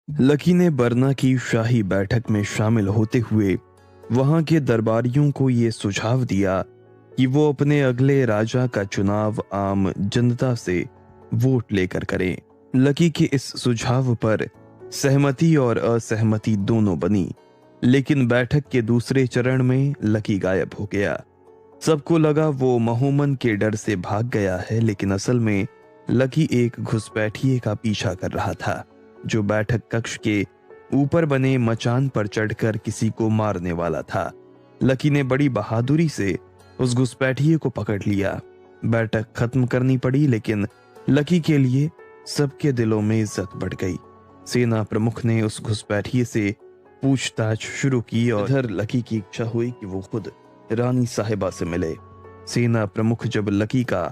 Lucky ने बरना की शाही बैठक में शामिल होते हुए वहां के दरबारियों को ये सुझाव दिया कि वो अपने अगले राजा का चुनाव आम जनता से वोट लेकर करें। लकी के इस सुझाव पर सहमति और असहमति दोनों बनी, लेकिन बैठक के दूसरे चरण में लकी गायब हो गया। सबको लगा वो महोमन के डर से भाग गया है, लेकिन असल में लकी एक घुसपैठिए का पीछा कर रहा था जो बैठक कक्ष के ऊपर बने मचान पर चढ़कर किसी को मारने वाला था। लकी ने बड़ी बहादुरी से उस घुसपैठिए को पकड़ लिया। बैठक खत्म करनी पड़ी, लेकिन लकी के लिए सबके दिलों में इज्जत बढ़ गई। सेना प्रमुख ने उस घुसपैठिए से पूछताछ शुरू की और इधर लकी की इच्छा हुई कि वो खुद रानी साहिबा से मिले। सेना प्रमुख जब लकी का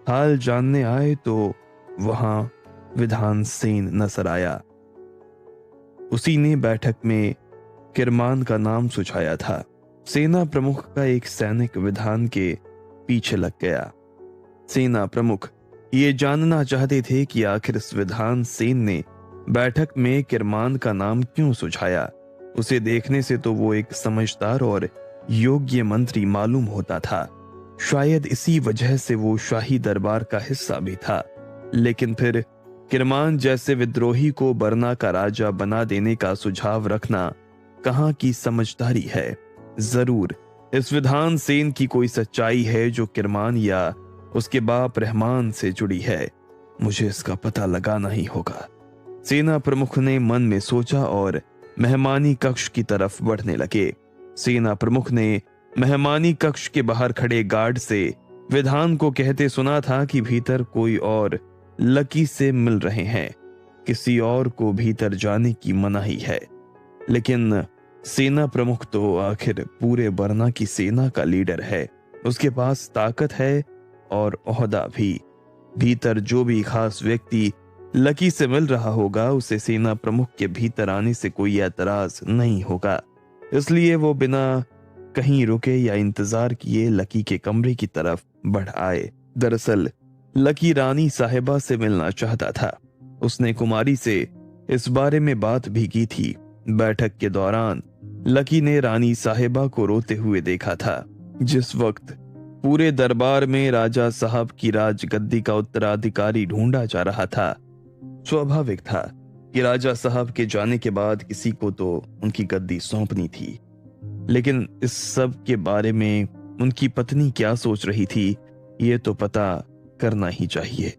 हाल जानने आए तो वहां विधान सेन नजर आया। उसी ने बैठक में किरमान का नाम सुझाया था। सेना प्रमुख का एक सैनिक विधान के पीछे लग गया। सेना प्रमुख ये जानना चाहते थे कि आखिर इस विधान सेन ने बैठक में किरमान का नाम क्यों सुझाया। उसे देखने से तो वो एक समझदार और योग्य मंत्री मालूम होता था। शायद इसी वजह से वो शाही दरबार का हिस्सा भी था। लेकिन फिर किरमान जैसे विद्रोही को बरना का राजा बना देने का सुझाव रखना कहाँ की समझदारी है। जरूर इस विधान सेन की कोई सच्चाई है जो किरमान या उसके बाप रहमान से जुड़ी है। मुझे इसका पता लगाना ही होगा। सेना प्रमुख ने मन में सोचा और मेहमानी कक्ष की तरफ बढ़ने लगे। सेना प्रमुख ने मेहमानी कक्ष के बाहर खड़े गार्ड से विधान को कहते सुना था कि भीतर कोई और लकी से मिल रहे हैं। किसी और को भीतर जाने की मनाही है। लेकिन सेना प्रमुख तो आखिर पूरे बरना की सेना का लीडर है। उसके पास ताकत है और ओहदा भी। भीतर जो भी खास व्यक्ति लकी से मिल रहा होगा उसे सेना प्रमुख के भीतर आने से कोई एतराज नहीं होगा। इसलिए वो बिना कहीं रुके या इंतजार किए लकी के कमरे की तरफ बढ़ आए। दरअसल लकी रानी साहिबा से मिलना चाहता था। उसने कुमारी से इस बारे में बात भी की थी। बैठक के दौरान लकी ने रानी साहिबा को रोते हुए देखा था। जिस वक्त पूरे दरबार में राजा साहब की राजगद्दी का उत्तराधिकारी ढूंढा जा रहा था, स्वाभाविक था कि राजा साहब के जाने के बाद किसी को तो उनकी गद्दी सौंपनी थी। लेकिन इस सब के बारे में उनकी पत्नी क्या सोच रही थी ये तो पता करना ही चाहिए।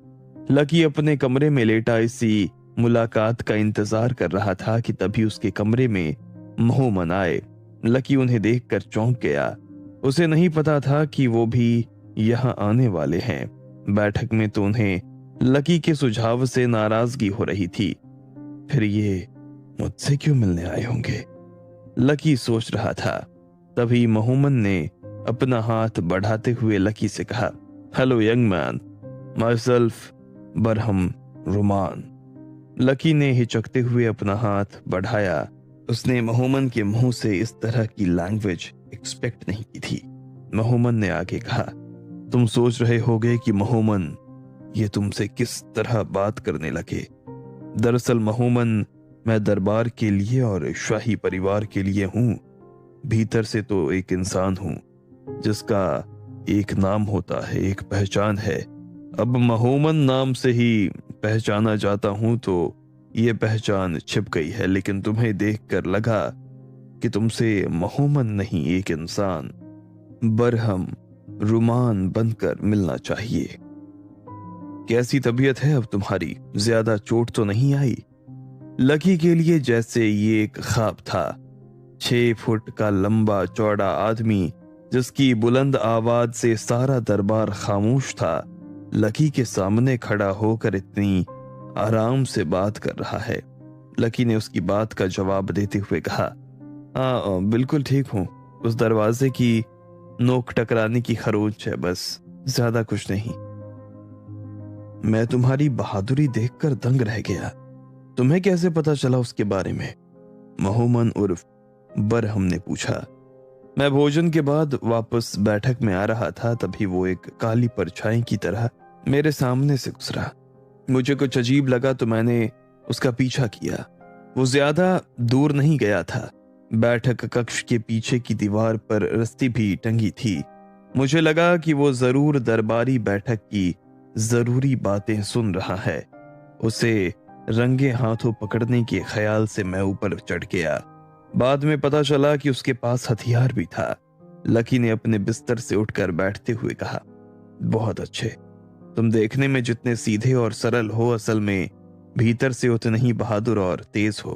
लकी अपने कमरे में लेटा इसी मुलाकात का इंतजार कर रहा था कि तभी उसके कमरे में महोमन आए। लकी उन्हें देखकर चौंक गया। उसे नहीं पता था कि वो भी यहाँ आने वाले हैं। बैठक में तो उन्हें लकी के सुझाव से नाराजगी हो रही थी। फिर ये मुझसे क्यों मिलने आए होंगे, लकी सोच रहा था। तभी महोमन ने अपना हाथ बढ़ाते हुए लकी से कहा, hello young man, my self Barham रुमान। Lucky ने हिचकते हुए अपना हाथ बढ़ाया। उसने महोमन के मुंह से इस तरह की लैंग्वेज एक्सपेक्ट नहीं की थी। महोमन ने आगे कहा, तुम सोच रहे होगे कि महोमन ये तुमसे किस तरह बात करने लगे। दरअसल महोमन, मैं दरबार के लिए और शाही परिवार के लिए हूं। भीतर से तो एक इंसान हूं जिसका एक नाम होता है, एक पहचान है। अब महोमन नाम से ही पहचाना जाता हूं तो ये पहचान छिप गई है। लेकिन तुम्हें देखकर लगा कि तुमसे महोमन नहीं, एक इंसान बरहम रुमान बनकर मिलना चाहिए। कैसी तबीयत है अब तुम्हारी? ज्यादा चोट तो नहीं आई? लकी के लिए जैसे ये एक ख्वाब था। 6 फुट का लंबा चौड़ा आदमी जिसकी बुलंद आवाज से सारा दरबार खामोश था, लकी के सामने खड़ा होकर इतनी आराम से बात कर रहा है। लकी ने उसकी बात का जवाब देते हुए कहा, हाँ बिल्कुल ठीक हूं। उस दरवाजे की नोक टकराने की खरोच है, बस ज्यादा कुछ नहीं। मैं तुम्हारी बहादुरी देखकर दंग रह गया। तुम्हें कैसे पता चला उसके बारे में? महोमन उर्फ बरहम ने पूछा। मैं भोजन के बाद वापस बैठक में आ रहा था, तभी वो एक काली परछाई की तरह मेरे सामने से गुजरा। मुझे कुछ अजीब लगा तो मैंने उसका पीछा किया। वो ज्यादा दूर नहीं गया था। बैठक कक्ष के पीछे की दीवार पर रस्सी भी टंगी थी। मुझे लगा कि वो जरूर दरबारी बैठक की जरूरी बातें सुन रहा है। उसे रंगे हाथों पकड़ने के ख्याल से मैं ऊपर चढ़ गया। बाद में पता चला कि उसके पास हथियार भी था। लकी ने अपने बिस्तर से उठकर बैठते हुए कहा, बहुत अच्छे। तुम देखने में जितने सीधे और सरल हो, असल में भीतर से उतने ही बहादुर और तेज हो।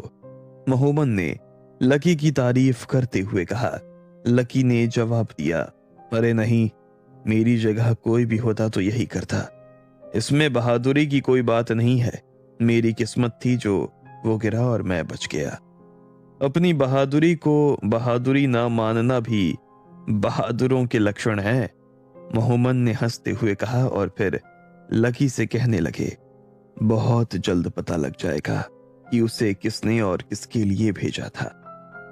मोहम्मद ने लकी की तारीफ करते हुए कहा। लकी ने जवाब दिया, अरे नहीं, मेरी जगह कोई भी होता तो यही करता। इसमें बहादुरी की कोई बात नहीं है। मेरी किस्मत थी जो वो गिरा और मैं बच गया। अपनी बहादुरी को बहादुरी ना मानना भी बहादुरों के लक्षण है, मोहम्मद ने हंसते हुए कहा और फिर लकी से कहने लगे, बहुत जल्द पता लग जाएगा कि उसे किसने और किसके लिए भेजा था।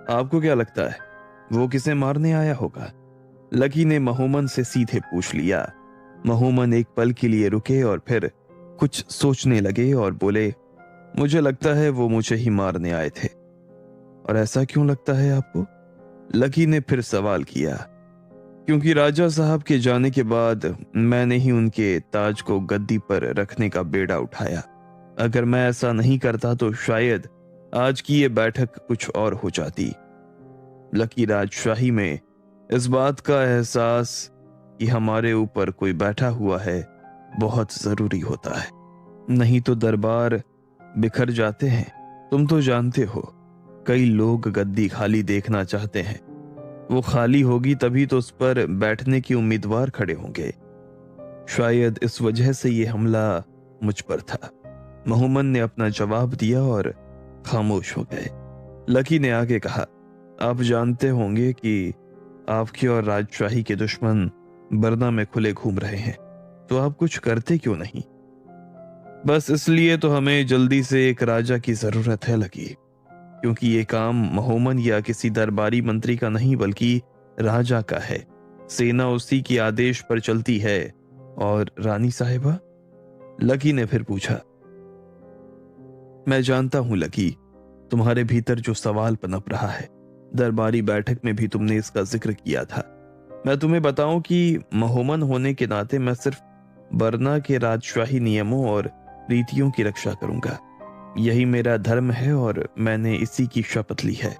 आपको क्या लगता है वो किसे मारने आया होगा? लकी ने मोहम्मद से सीधे पूछ लिया। मोहम्मद एक पल के लिए रुके और फिर कुछ सोचने लगे और बोले, मुझे लगता है वो मुझे ही मारने आए थे। और ऐसा क्यों लगता है आपको? लकी ने फिर सवाल किया। क्योंकि राजा साहब के जाने के बाद मैंने ही उनके ताज को गद्दी पर रखने का बेड़ा उठाया। अगर मैं ऐसा नहीं करता तो शायद आज की ये बैठक कुछ और हो जाती। लकी राजशाही में इस बात का एहसास कि हमारे ऊपर कोई बैठा हुआ है बहुत जरूरी होता है, नहीं तो दरबार बिखर जाते हैं। तुम तो जानते हो, कई लोग गद्दी खाली देखना चाहते हैं। वो खाली होगी तभी तो उस पर बैठने के उम्मीदवार खड़े होंगे। शायद इस वजह से ये हमला मुझ पर था। मोहम्मद ने अपना जवाब दिया और खामोश हो गए। लकी ने आगे कहा, आप जानते होंगे कि आपके और राजशाही के दुश्मन बरना में खुले घूम रहे हैं, तो आप कुछ करते क्यों नहीं? बस इसलिए तो हमें जल्दी से एक राजा की जरूरत है लकी, क्योंकि ये काम मोहम्मद या किसी दरबारी मंत्री का नहीं बल्कि राजा का है। सेना उसी के आदेश पर चलती है। और रानी साहिबा? लकी ने फिर पूछा। मैं जानता हूं लकी, तुम्हारे भीतर जो सवाल पनप रहा है। दरबारी बैठक में भी तुमने इसका जिक्र किया था। मैं तुम्हें बताऊं कि मोहम्मद होने के नाते मैं सिर्फ बरना के राजशाही नियमों और रीतियों की रक्षा करूंगा। यही मेरा धर्म है और मैंने इसी की शपथ ली है।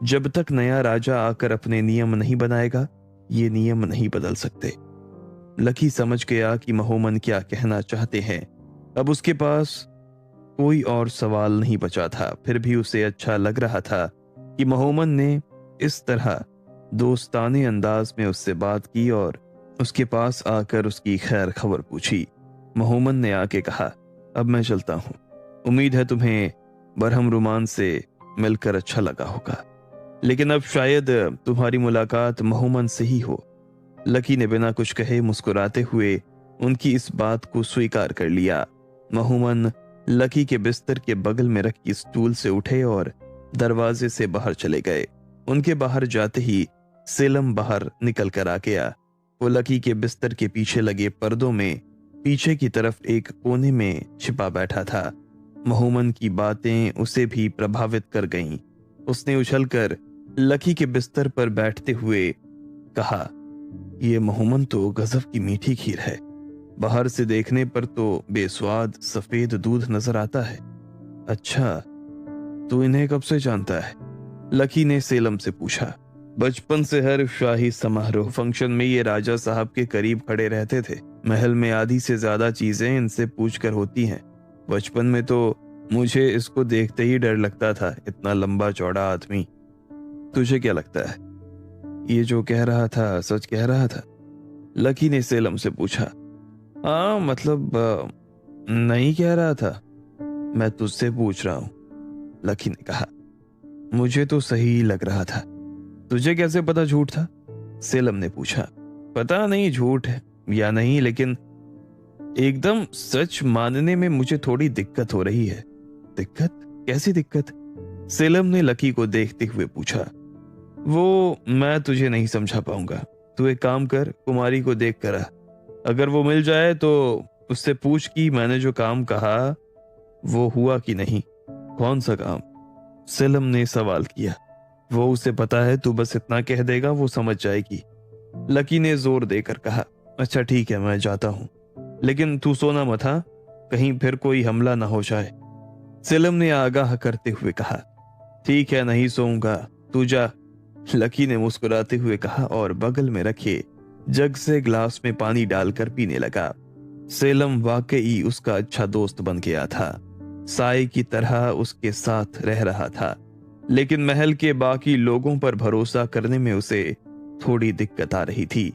जब तक नया राजा आकर अपने नियम नहीं बनाएगा, ये नियम नहीं बदल सकते। लकी समझ गया कि मोहम्मद क्या कहना चाहते हैं। अब उसके पास कोई और सवाल नहीं बचा था। फिर भी उसे अच्छा लग रहा था कि मोहम्मद ने इस तरह दोस्ताने अंदाज में उससे बात की और उसके पास आकर उसकी खैर खबर पूछी। मोहम्मद ने आके कहा, अब मैं चलता हूं। उम्मीद है तुम्हें बरहम रुमान से मिलकर अच्छा लगा होगा, लेकिन अब शायद तुम्हारी मुलाकात मोहम्मद से ही हो। लकी ने बिना कुछ कहे मुस्कुराते हुए उनकी इस बात को स्वीकार कर लिया। मोहम्मद लकी के बिस्तर के बगल में रखी स्टूल से उठे और दरवाजे से बाहर चले गए। उनके बाहर जाते ही सेलम बाहर निकल कर आ गया। वो लकी के बिस्तर के पीछे लगे पर्दों में पीछे की तरफ एक कोने में छिपा बैठा था। मोहम्मद की बातें उसे भी प्रभावित कर गईं। उसने उछलकर लकी के बिस्तर पर बैठते हुए कहा, ये मोहम्मद तो गजब की मीठी खीर है। बाहर से देखने पर तो बेस्वाद सफेद दूध नजर आता है। अच्छा, तू इन्हें कब से जानता है? लकी ने सेलम से पूछा। बचपन से हर शाही समारोह फंक्शन में ये राजा साहब के करीब खड़े रहते थे। महल में आधी से ज्यादा चीजें इनसे पूछकर होती हैं। बचपन में तो मुझे इसको देखते ही डर लगता था, इतना लंबा चौड़ा आदमी। तुझे क्या लगता है, ये जो कह रहा था सच कह रहा था? लकी ने सेलम से पूछा। हाँ, मतलब नहीं कह रहा था, मैं तुझसे पूछ रहा हूं, लकी ने कहा। मुझे तो सही लग रहा था। तुझे कैसे पता झूठ था? सेलम ने पूछा। पता नहीं झूठ है या नहीं, लेकिन एकदम सच मानने में मुझे थोड़ी दिक्कत हो रही है। दिक्कत? कैसी दिक्कत? सेलम ने लकी को देखते हुए पूछा। वो मैं तुझे नहीं समझा पाऊंगा। तू एक काम कर, कुमारी को देख कर आ। अगर वो मिल जाए तो उससे पूछ कि मैंने जो काम कहा वो हुआ कि नहीं। कौन सा काम? सेलम ने सवाल किया। वो उसे पता है, तू बस इतना कह देगा वो समझ जाएगी। लकी ने जोर देकर कहा। अच्छा ठीक है, मैं जाता हूं, लेकिन तू सोना मत, हाँ, कहीं फिर कोई हमला ना हो जाए। सेलम ने आगाह करते हुए कहा। ठीक है, नहीं सोऊंगा, तू जा, लकी ने मुस्कुराते हुए कहा और बगल में रखे जग से ग्लास में पानी डालकर पीने लगा। सेलम वाकई उसका अच्छा दोस्त बन गया था, साए की तरह उसके साथ रह रहा था, लेकिन महल के बाकी लोगों पर भरोसा करने में उसे थोड़ी दिक्कत आ रही थी।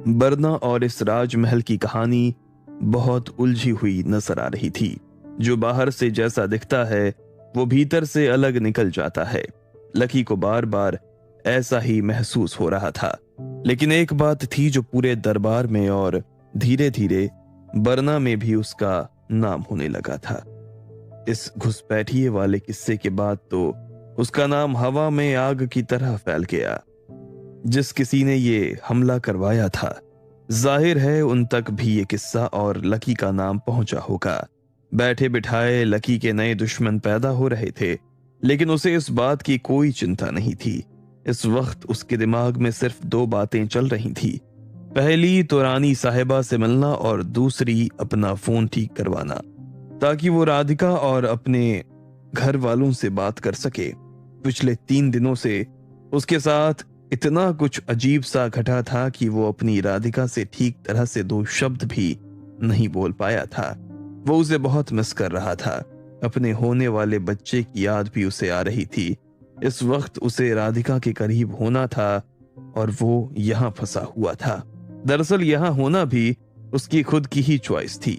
बरना और इस राजमहल की कहानी बहुत उलझी हुई नजर आ रही थी। जो बाहर से जैसा दिखता है वो भीतर से अलग निकल जाता है। लकी को बार बार ऐसा ही महसूस हो रहा था, लेकिन एक बात थी जो पूरे दरबार में और धीरे धीरे बरना में भी उसका नाम होने लगा था। इस घुसपैठिए वाले किस्से के बाद तो उसका नाम हवा में आग की तरह फैल गया। जिस किसी ने ये हमला करवाया था, जाहिर है उन तक भी ये किस्सा और लकी का नाम पहुंचा होगा। बैठे बिठाए लकी के नए दुश्मन पैदा हो रहे थे, लेकिन उसे इस बात की कोई चिंता नहीं थी। इस वक्त उसके दिमाग में सिर्फ दो बातें चल रही थी। पहली तो रानी साहिबा से मिलना और दूसरी अपना फोन ठीक करवाना, ताकि वो राधिका और अपने घर वालों से बात कर सके। पिछले 3 दिनों से उसके साथ इतना कुछ अजीब सा घटा था कि वो अपनी राधिका से ठीक तरह से 2 शब्द भी नहीं बोल पाया था। वो उसे बहुत मिस कर रहा था। अपने होने वाले बच्चे की याद भी उसे आ रही थी। इस वक्त उसे राधिका के करीब होना था और वो यहाँ फंसा हुआ था। दरअसल यहाँ होना भी उसकी खुद की ही चॉइस थी।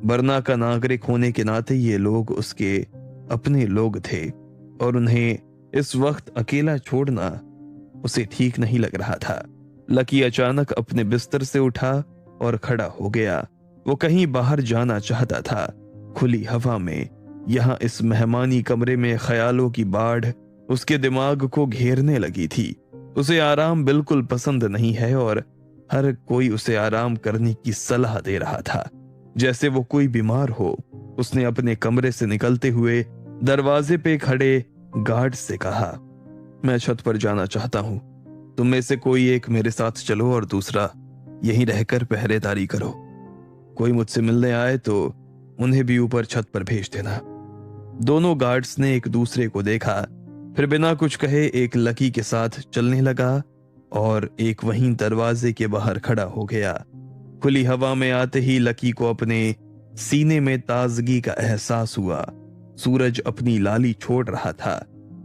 बरना का नागरिक होने के नाते ये लोग उसके अपने लोग थे और उन्हें इस वक्त अकेला छोड़ना उसे ठीक नहीं लग रहा था। लकी अचानक अपने बिस्तर से उठा और खड़ा हो गया। वो कहीं बाहर जाना चाहता था, खुली हवा में। यहाँ इस मेहमानी कमरे में ख्यालों की बाढ़ उसके दिमाग को घेरने लगी थी। उसे आराम बिल्कुल पसंद नहीं है और हर कोई उसे आराम करने की सलाह दे रहा था, जैसे वो कोई बीमार हो। उसने अपने कमरे से निकलते हुए दरवाजे पे खड़े गार्ड से कहा, मैं छत पर जाना चाहता हूं, तुम में से कोई एक मेरे साथ चलो और दूसरा यहीं रहकर पहरेदारी करो। कोई मुझसे मिलने आए तो उन्हें भी ऊपर छत पर भेज देना। दोनों गार्ड्स ने एक दूसरे को देखा, फिर बिना कुछ कहे एक लकी के साथ चलने लगा और एक वहीं दरवाजे के बाहर खड़ा हो गया। खुली हवा में आते ही लकी को अपने सीने में ताजगी का एहसास हुआ। सूरज अपनी लाली छोड़ रहा था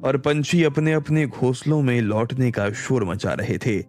और पंछी अपने अपने घोंसलों में लौटने का शोर मचा रहे थे।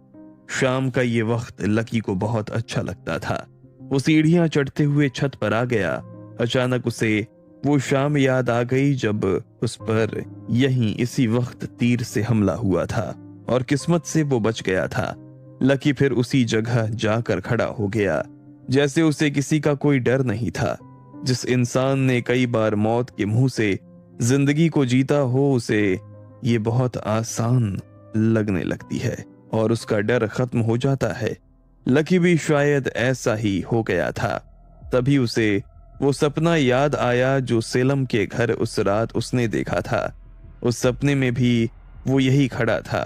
शाम का ये वक्त लकी को बहुत अच्छा लगता था। वो सीढ़ियां चढ़ते हुए छत पर आ गया। अचानक उसे वो शाम याद आ गई जब उस पर यहीं इसी वक्त तीर से हमला हुआ था और किस्मत से वो बच गया था। लकी फिर उसी जगह जाकर खड़ा हो गया, जैसे उसे किसी का कोई डर नहीं था। जिस इंसान ने कई बार मौत के मुंह से जिंदगी को जीता हो, उसे ये बहुत आसान लगने लगती है और उसका डर खत्म हो जाता है। लकी भी शायद ऐसा ही हो गया था। तभी उसे वो सपना याद आया जो सेलम के घर उस रात उसने देखा था। उस सपने में भी वो यही खड़ा था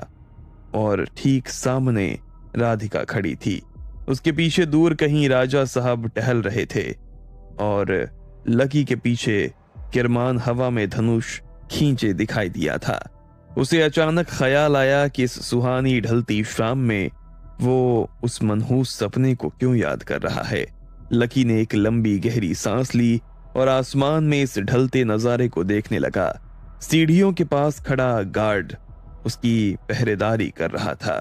और ठीक सामने राधिका खड़ी थी। उसके पीछे दूर कहीं राजा साहब टहल रहे थे और लकी के पीछे किरमान हवा में धनुष खींचे दिखाई दिया था। उसे अचानक ख्याल आया कि इस सुहानी ढलती शाम में वो उस मनहूस सपने को क्यों याद कर रहा है। लकी ने एक लंबी गहरी सांस ली और आसमान में इस ढलते नजारे को देखने लगा। सीढ़ियों के पास खड़ा गार्ड उसकी पहरेदारी कर रहा था।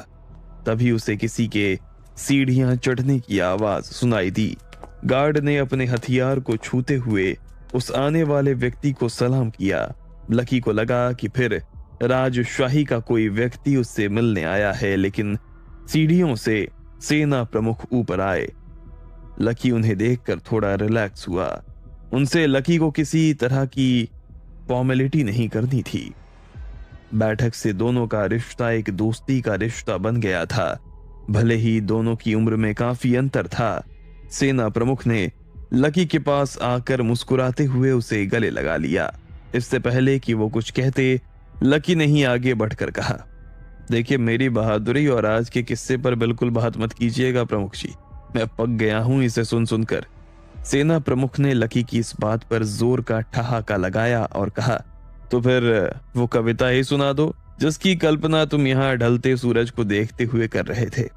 तभी उसे किसी के सीढ़ियां चढ़ने की आवाज सुनाई दी। गार्ड ने अपने हथियार को छूते हुए उस आने वाले व्यक्ति को सलाम किया। लकी को लगा कि फिर राजशाही का कोई व्यक्ति उससे मिलने आया है, लेकिन सीढ़ियों से सेना प्रमुख ऊपर आए। लकी उन्हें देखकर थोड़ा रिलैक्स हुआ। उनसे लकी को किसी तरह की फॉर्मेलिटी नहीं करनी थी। बैठक से दोनों का रिश्ता एक दोस्ती का रिश्ता बन गया था, भले ही दोनों की उम्र में काफी अंतर था। सेना प्रमुख ने लकी के पास आकर मुस्कुराते हुए उसे गले लगा लिया। इससे पहले कि वो कुछ कहते, लकी ने ही आगे बढ़कर कहा, देखिए मेरी बहादुरी और आज के किस्से पर बिल्कुल बात मत कीजिएगा प्रमुख जी, मैं पक गया हूं इसे सुन सुनकर। सेना प्रमुख ने लकी की इस बात पर जोर का ठहाका लगाया और कहा, तो फिर वो कविता ही सुना दो जिसकी कल्पना तुम यहाँ ढलते सूरज को देखते हुए कर रहे थे।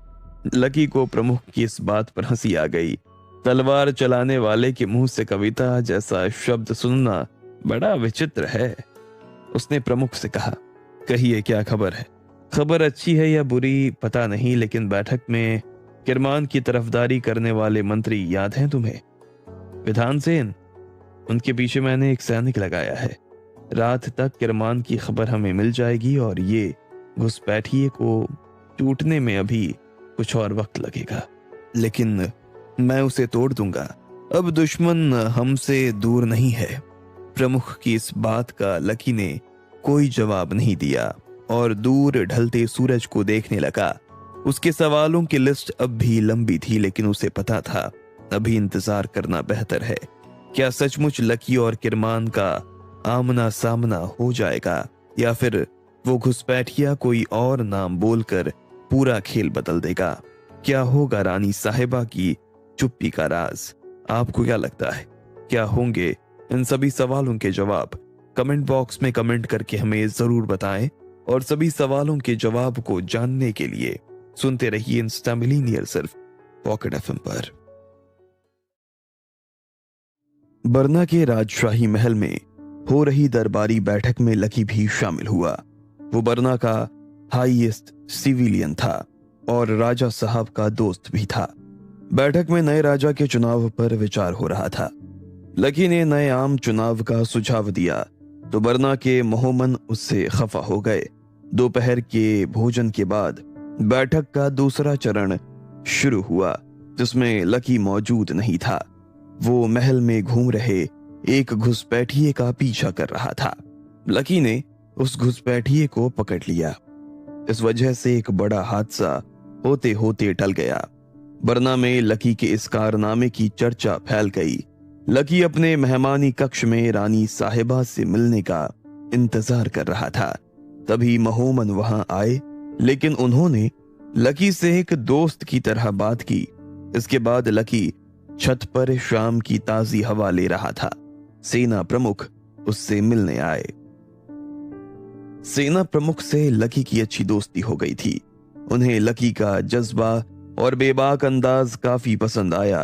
लकी को प्रमुख की इस बात पर हंसी आ गई। तलवार चलाने वाले के मुंह से कविता जैसा शब्द सुनना बड़ा विचित्र है। उसने प्रमुख से कहा, कहिए क्या खबर है? खबर अच्छी है या बुरी पता नहीं, लेकिन बैठक में किरमान की तरफदारी करने वाले मंत्री याद हैं तुम्हें? विधान सेन, उनके पीछे मैंने एक सैनिक लगाया है। रात तक किरमान की खबर हमें मिल जाएगी और ये घुसपैठिए को टूटने में अभी कुछ और वक्त लगेगा, लेकिन मैं उसे तोड़ दूंगा। अब दुश्मन हमसे दूर नहीं है। प्रमुख की इस बात का लकी ने कोई जवाब नहीं दिया और दूर ढलते सूरज को देखने लगा। उसके सवालों की लिस्ट अब भी लंबी थी, लेकिन उसे पता था अभी इंतजार करना बेहतर है। क्या सचमुच लकी और किरमान का आमना सामना हो जाएगा या फिर वो घुसपैठिया कोई और नाम बोलकर पूरा खेल बदल देगा? क्या होगा रानी साहिबा की चुप्पी का राज? आपको क्या लगता है, क्या होंगे इन सभी सवालों के जवाब? कमेंट बॉक्स में कमेंट करके हमें जरूर बताएं और सभी सवालों के जवाब को जानने के लिए सुनते रहिए इंस्टा मिलीनियर सिर्फ पॉकेट एफएम पर। बरना के राजशाही महल में हो रही दरबारी बैठक में लकी भी शामिल हुआ। वो बरना का हाईएस्ट सिविलियन था और राजा साहब का दोस्त भी था। बैठक में नए राजा के चुनाव पर विचार हो रहा था। लकी ने नए आम चुनाव का सुझाव दिया तो बरना के मोहमन उससे खफा हो गए। दोपहर के भोजन के बाद बैठक का दूसरा चरण शुरू हुआ, जिसमें लकी मौजूद नहीं था। वो महल में घूम रहे एक घुसपैठिए का पीछा कर रहा था। लकी ने उस घुसपैठिए को पकड़ लिया। इस वजह से एक बड़ा हादसा होते होते टल गया। बरना में लकी के इस कारनामे की चर्चा फैल गई। लकी अपने मेहमानी कक्ष में रानी साहिबा से मिलने का इंतजार कर रहा था। तभी मोहम्मद वहां आए, लेकिन उन्होंने लकी से एक दोस्त की तरह बात की। इसके बाद लकी छत पर शाम की ताजी हवा ले रहा था। सेना प्रमुख उससे मिलने आए। सेना प्रमुख से लकी की अच्छी दोस्ती हो गई थी। उन्हें लकी का जज्बा और बेबाक अंदाज काफी पसंद आया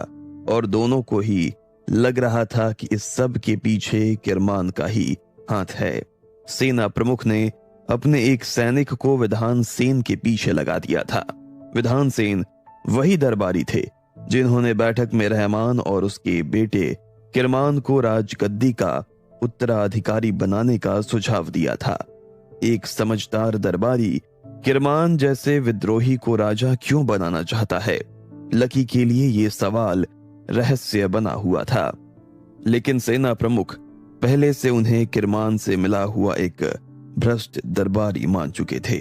और दोनों को ही लग रहा था कि इस सब के पीछे किरमान का ही हाथ है। सेना प्रमुख ने अपने एक सैनिक को विधान सेन के पीछे लगा दिया था। विधान सेन वही दरबारी थे जिन्होंने बैठक में रहमान और उसके बेटे किरमान को राजगद्दी का उत्तराधिकारी बनाने का सुझाव दिया था। एक समझदार दरबारी किरमान जैसे विद्रोही को राजा क्यों बनाना चाहता है? लकी के लिए यह सवाल रहस्य बना हुआ था, लेकिन सेना प्रमुख पहले से उन्हें किरमान से मिला हुआ एक भ्रष्ट दरबारी मान चुके थे।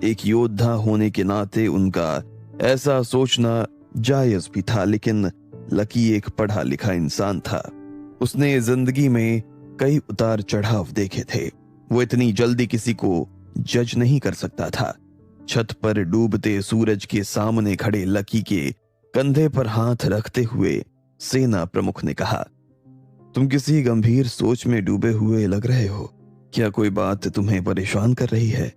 एक योद्धा होने के नाते उनका ऐसा सोचना जायज भी था, लेकिन लकी एक पढ़ा लिखा इंसान था। उसने जिंदगी में कई उतार चढ़ाव देखे थे। वो इतनी जल्दी किसी को जज नहीं कर सकता था। छत पर डूबते सूरज के सामने खड़े लकी के कंधे पर हाथ रखते हुए सेना प्रमुख ने कहा, तुम किसी गंभीर सोच में डूबे हुए लग रहे हो। क्या कोई बात तुम्हें परेशान कर रही है?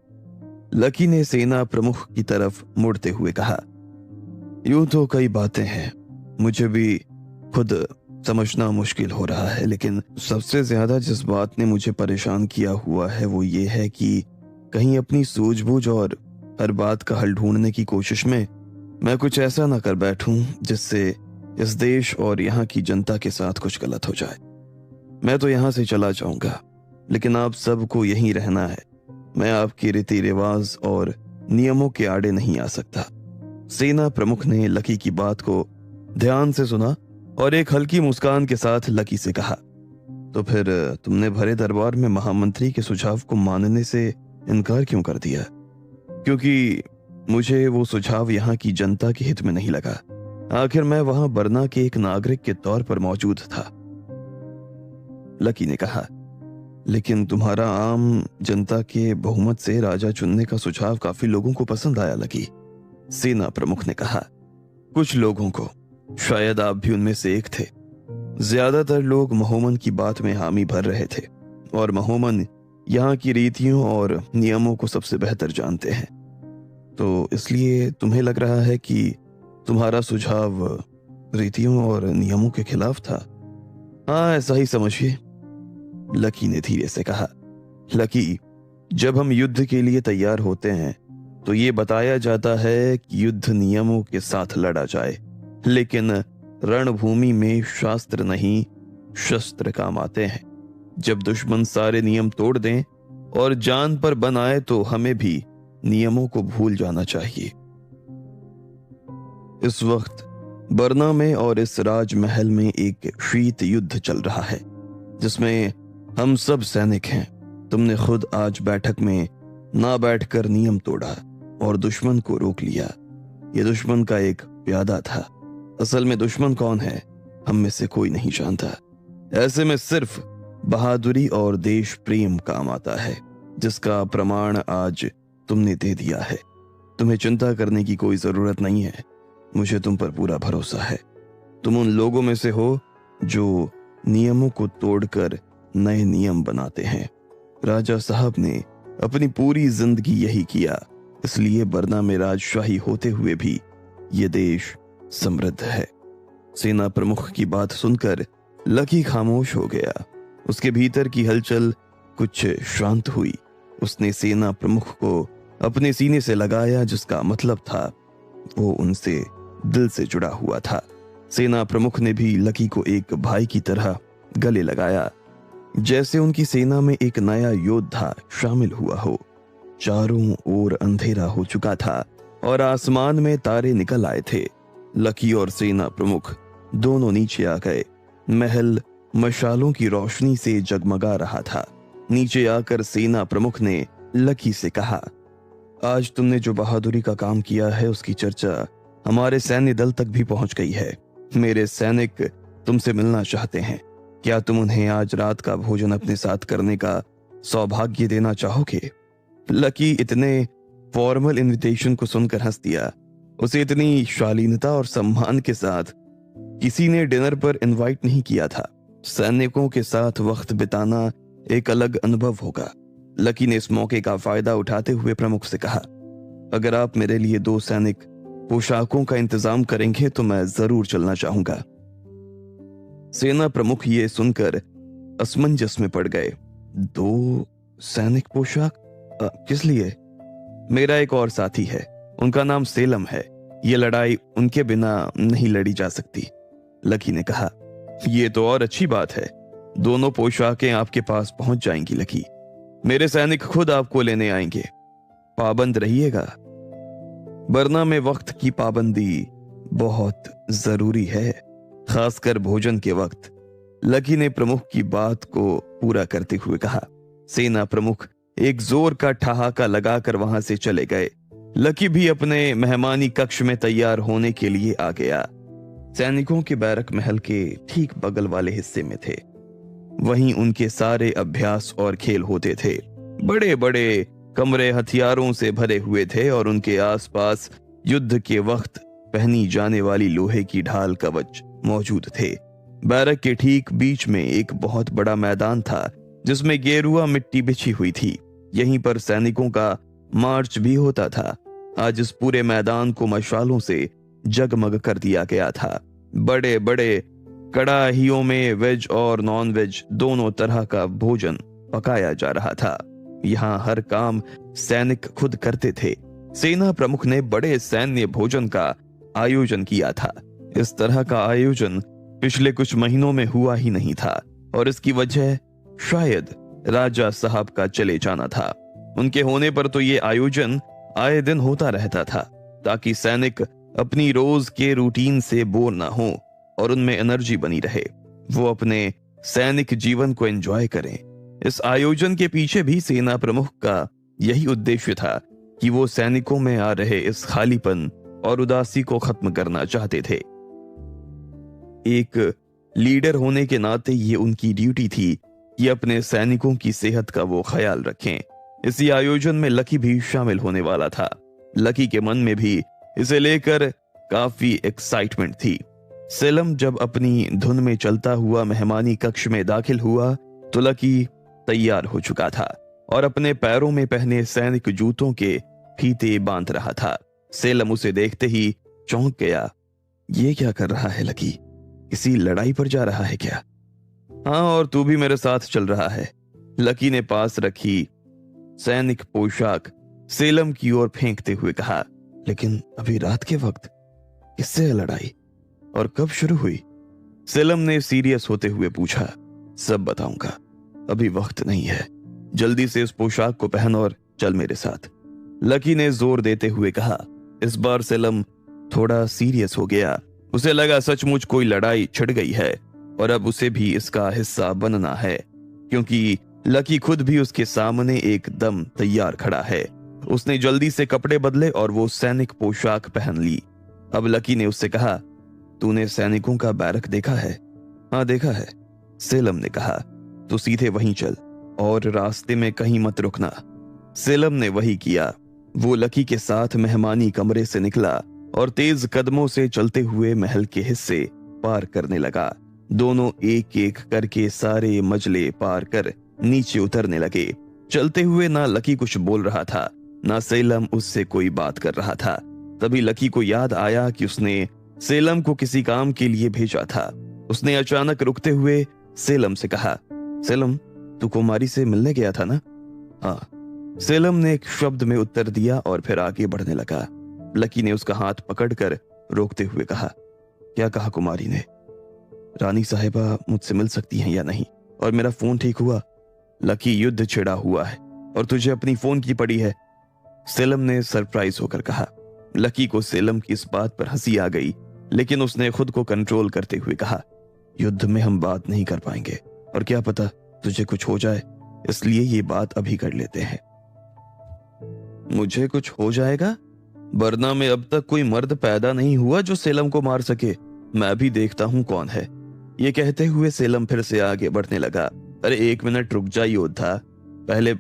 लकी ने सेना प्रमुख की तरफ मुड़ते हुए कहा, यूं तो कई बातें हैं, मुझे भी खुद समझना मुश्किल हो रहा है, लेकिन सबसे ज्यादा जिस बात ने मुझे परेशान किया हुआ है वो ये है कि कहीं अपनी सूझबूझ और हर बात का हल ढूंढने की कोशिश में मैं कुछ ऐसा ना कर बैठूं जिससे इस देश और यहाँ की जनता के साथ कुछ गलत हो जाए। मैं तो यहाँ से चला जाऊंगा, लेकिन आप सबको यहीं रहना है। मैं आपके रीति रिवाज और नियमों के आड़े नहीं आ सकता। सेना प्रमुख ने लकी की बात को ध्यान से सुना और एक हल्की मुस्कान के साथ लकी से कहा, तो फिर तुमने भरे दरबार में महामंत्री के सुझाव को मानने से इनकार क्यों कर दिया? क्योंकि मुझे वो सुझाव यहाँ की जनता के हित में नहीं लगा। आखिर मैं वहां बरना के एक नागरिक के तौर पर मौजूद था। लकी ने कहा, लेकिन तुम्हारा आम जनता के बहुमत से राजा चुनने का सुझाव काफी लोगों को पसंद आया लकी, सेना प्रमुख ने कहा। कुछ लोगों को, शायद आप भी उनमें से एक थे। ज्यादातर लोग महोमन की बात में हामी भर रहे थे और महोमन यहाँ की रीतियों और नियमों को सबसे बेहतर जानते हैं। तो इसलिए तुम्हें लग रहा है कि तुम्हारा सुझाव रीतियों और नियमों के खिलाफ था? हाँ, ऐसा ही समझिए, लकी ने धीरे से कहा। लकी, जब हम युद्ध के लिए तैयार होते हैं तो ये बताया जाता है कि युद्ध नियमों के साथ लड़ा जाए, लेकिन रणभूमि में शास्त्र नहीं शस्त्र काम आते हैं। जब दुश्मन सारे नियम तोड़ दें और जान पर बन आए तो हमें भी नियमों को भूल जाना चाहिए। इस वक्त बरना में और इस राजमहल में एक शीत युद्ध चल रहा है जिसमें हम सब सैनिक हैं। तुमने खुद आज बैठक में ना बैठकर नियम तोड़ा और दुश्मन को रोक लिया। यह दुश्मन का एक प्यादा था। असल में दुश्मन कौन है हम में से कोई नहीं जानता। ऐसे में सिर्फ बहादुरी और देश प्रेम काम आता है, जिसका प्रमाण आज तुमने दे दिया है। तुम्हें चिंता करने की कोई जरूरत नहीं है। मुझे तुम पर पूरा भरोसा है। तुम उन लोगों में से हो जो नियमों को तोड़कर नए नियम बनाते हैं। राजा साहब ने अपनी पूरी जिंदगी यही किया, इसलिए बरना में राजशाही होते हुए भी ये देश समृद्ध है। सेना प्रमुख की बात सुनकर लकी खामोश हो गया। उसके भीतर की हलचल कुछ शांत हुई। उसने सेना प्रमुख को अपने सीने से लगाया, जिसका मतलब था वो उनसे दिल से जुड़ा हुआ था। सेना प्रमुख ने भी लकी को एक भाई की तरह गले लगाया, जैसे उनकी सेना में एक नया योद्धा शामिल हुआ हो। चारों ओर अंधेरा हो चुका था और आसमान में तारे निकल आए थे। लकी और सेना प्रमुख दोनों नीचे आ गए। महल मशालों की रोशनी से जगमगा रहा था। नीचे आकर सेना प्रमुख ने लकी से कहा, आज तुमने जो बहादुरी का काम किया है उसकी चर्चा हमारे सैन्य दल तक भी पहुंच गई है। मेरे सैनिक तुमसे मिलना चाहते हैं। क्या तुम उन्हें आज रात का भोजन अपने साथ करने का सौभाग्य देना चाहोगे? लकी इतने फॉर्मल इनविटेशन को सुनकर हंस दिया। उसे इतनी शालीनता और सम्मान के साथ किसी ने डिनर पर इनवाइट नहीं किया था। सैनिकों के साथ वक्त बिताना एक अलग अनुभव होगा। लकी ने इस मौके का फायदा उठाते हुए प्रमुख से कहा, अगर आप मेरे लिए 2 सैनिक पोशाकों का इंतजाम करेंगे तो मैं जरूर चलना चाहूंगा। सेना प्रमुख ये सुनकर असमंजस में पड़ गए। 2 सैनिक पोशाक? किस लिए? मेरा एक और साथी है, उनका नाम सेलम है। ये लड़ाई उनके बिना नहीं लड़ी जा सकती, लकी ने कहा। ये तो और अच्छी बात है। दोनों पोशाकें आपके पास पहुंच जाएंगी लकी। मेरे सैनिक खुद आपको लेने आएंगे। पाबंद रहिएगा। बरना में वक्त की पाबंदी बहुत जरूरी है, खासकर भोजन के वक्त, लकी ने प्रमुख की बात को पूरा करते हुए कहा। सेना प्रमुख एक जोर का ठहाका लगाकर वहां से चले गए। लकी भी अपने मेहमानी कक्ष में तैयार होने के लिए आ गया। सैनिकों के बैरक महल के ठीक बगल वाले हिस्से में थे। वहीं उनके सारे अभ्यास और खेल होते थे। बड़े बड़े कमरे हथियारों से भरे हुए थे और उनके आसपास युद्ध के वक्त पहनी जाने वाली लोहे की ढाल कवच मौजूद थे। बैरक के ठीक बीच में एक बहुत बड़ा मैदान था जिसमें गेरुआ मिट्टी बिछी हुई थी। यहीं पर सैनिकों का मार्च भी होता था। आज इस पूरे मैदान को मशालों से जगमग कर दिया गया था। बड़े बड़े कड़ाहियों में वेज और नॉन वेज दोनों तरह का भोजन पकाया जा रहा था। यहाँ हर काम सैनिक खुद करते थे। सेना प्रमुख ने बड़े सैन्य भोजन का आयोजन किया था। इस तरह का आयोजन पिछले कुछ महीनों में हुआ ही नहीं था और इसकी वजह शायद राजा साहब का चले जाना था। उनके होने पर तो ये आयोजन आए दिन होता रहता था ताकि सैनिक अपनी रोज के रूटीन से बोर ना हो और उनमें एनर्जी बनी रहे। वो अपने सैनिक जीवन को एंजॉय करें। इस आयोजन के पीछे भी सेना प्रमुख का यही उद्देश्य था कि वो सैनिकों में आ रहे इस खालीपन और उदासी को खत्म करना चाहते थे। एक लीडर होने के नाते ये उनकी ड्यूटी थी कि अपने सैनिकों की सेहत का वो ख्याल रखें। इसी आयोजन में लकी भी शामिल होने वाला था। लकी के मन में भी इसे लेकर काफी एक्साइटमेंट थी। सेलम जब अपनी धुन में चलता हुआ मेहमानी कक्ष में दाखिल हुआ तो लकी तैयार हो चुका था और अपने पैरों में पहने सैनिक जूतों के फीते बांध रहा था। सेलम उसे देखते ही चौंक गया। ये क्या कर रहा है लकी? किसी लड़ाई पर जा रहा है क्या? हाँ, और तू भी मेरे साथ चल रहा है। लकी ने पास रखी सैनिक पोशाक सेलम की ओर फेंकते हुए कहा। लेकिन अभी रात के वक्त किससे है लड़ाई और कब शुरू हुई? सेलम ने सीरियस होते हुए पूछा। सब बताऊंगा, अभी वक्त नहीं है। जल्दी से इस पोशाक को पहन और चल मेरे साथ, लकी ने जोर देते हुए कहा। इस बार सेलम थोड़ा सीरियस हो गया। उसे लगा सचमुच कोई लड़ाई छिड़ गई है और अब उसे भी इसका हिस्सा बनना है, क्योंकि लकी खुद भी उसके सामने एकदम तैयार खड़ा है। उसने जल्दी से कपड़े बदले और वो सैनिक पोशाक पहन ली। अब लकी ने उससे कहा, तूने सैनिकों का बैरक देखा है? हाँ देखा है, सेलम ने कहा। तो सीधे वहीं चल और रास्ते में कहीं मत रुकना। सेलम ने वही किया। वो लकी के साथ मेहमानी कमरे से निकला और तेज कदमों से चलते हुए महल के हिस्से पार करने लगा। दोनों एक एक करके सारे मजले पार कर नीचे उतरने लगे। चलते हुए ना लकी कुछ बोल रहा था, ना सेलम उससे कोई बात कर रहा था। तभी लकी को याद आया कि उसने सेलम को किसी काम के लिए भेजा था। उसने अचानक रुकते हुए सेलम से कहा, सेलम, तू कुमारी से मिलने गया था ना? हाँ, सेलम ने एक शब्द में उत्तर दिया और फिर आगे बढ़ने लगा। लकी ने उसका हाथ पकड़कर रोकते हुए कहा, क्या कहा कुमारी ने? रानी साहिबा मुझसे मिल सकती हैं या नहीं? और मेरा फोन ठीक हुआ? लकी, युद्ध छिड़ा हुआ है और तुझे अपनी फोन की पड़ी है, सेलम ने सरप्राइज होकर कहा। लकी को सेलम की इस बात पर हंसी आ गई, लेकिन उसने खुद को कंट्रोल करते हुए कहा, युद्ध में हम बात नहीं कर पाएंगे और क्या पता तुझे कुछ हो जाए, इसलिए ये बात अभी कर लेते हैं। मुझे कुछ हो जाएगा? बरना में अब तक कोई मर्द पैदा नहीं हुआ जो सेलम को मार सके। मैं भी देखता हूं कौन है। ये कहते हुए सेलम फिर से आगे बढ़ने लगा। अरे एक मिनट रुक जा योद्धा, पहले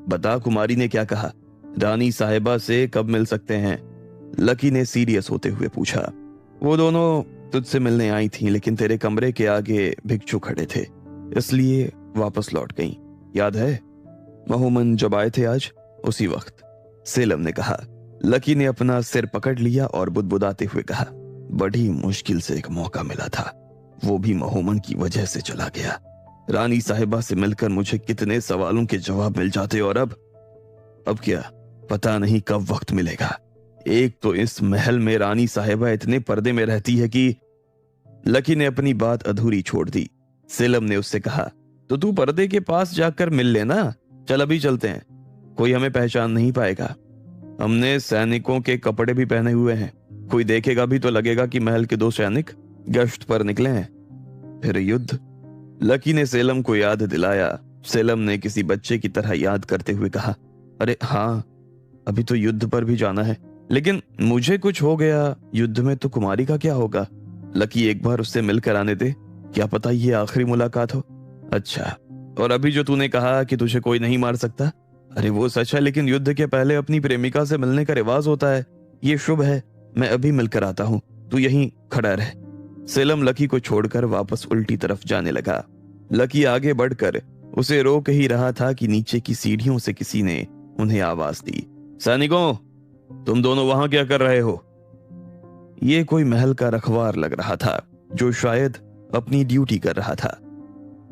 बता कुमारी ने क्या कहा? रानी साहिबा से कब मिल सकते हैं? लकी ने सीरियस होते हुए पूछा। वो दोनों तुझसे मिलने आई थी, लेकिन तेरे कमरे के आगे भिक्षु खड़े थे, इसलिए वापस लौट गईं। याद है महोमन जब आए थे आज, उसी वक्त, सेलम ने कहा। लकी ने अपना सिर पकड़ लिया और बुदबुदाते हुए कहा, बड़ी मुश्किल से एक मौका मिला था, वो भी महोमन की वजह से चला गया। रानी साहिबा से मिलकर मुझे कितने सवालों के जवाब मिल जाते और अब क्या, पता नहीं कब वक्त मिलेगा। एक तो इस महल में रानी साहिबा इतने पर्दे में रहती है कि लकी ने अपनी बात अधूरी छोड़ दी। सेलम ने उससे कहा, तो तू पर्दे के पास जाकर मिल लेना। चल अभी चलते हैं, कोई हमें पहचान नहीं पाएगा। हमने सैनिकों के कपड़े भी पहने हुए हैं, कोई देखेगा भी तो लगेगा कि महल के दो सैनिक गश्त पर निकले हैं। फिर युद्ध, लकी ने सेलम को याद दिलाया। सेलम ने किसी बच्चे की तरह याद करते हुए कहा, अरे हाँ, अभी तो युद्ध पर भी जाना है, लेकिन मुझे कुछ हो गया युद्ध में तो कुमारी का क्या होगा? लकी, एक बार उससे मिलकर आने दे, क्या पता ये आखिरी मुलाकात हो। अच्छा, और अभी जो तूने कहा कि तुझे कोई नहीं मार सकता, अरे वो सच है, लेकिन युद्ध के पहले अपनी प्रेमिका से मिलने का रिवाज होता है, ये शुभ है। मैं अभी मिलकर आता हूं, तू यहीं खड़ा रह। सेलम लकी को छोड़कर वापस उल्टी तरफ जाने लगा। लकी आगे बढ़कर उसे रोक ही रहा था कि नीचे की सीढ़ियों से किसी ने उन्हें आवाज दी, सैनिकों, तुम दोनों वहां क्या कर रहे हो? ये कोई महल का रखवार लग रहा था जो शायद अपनी ड्यूटी कर रहा था।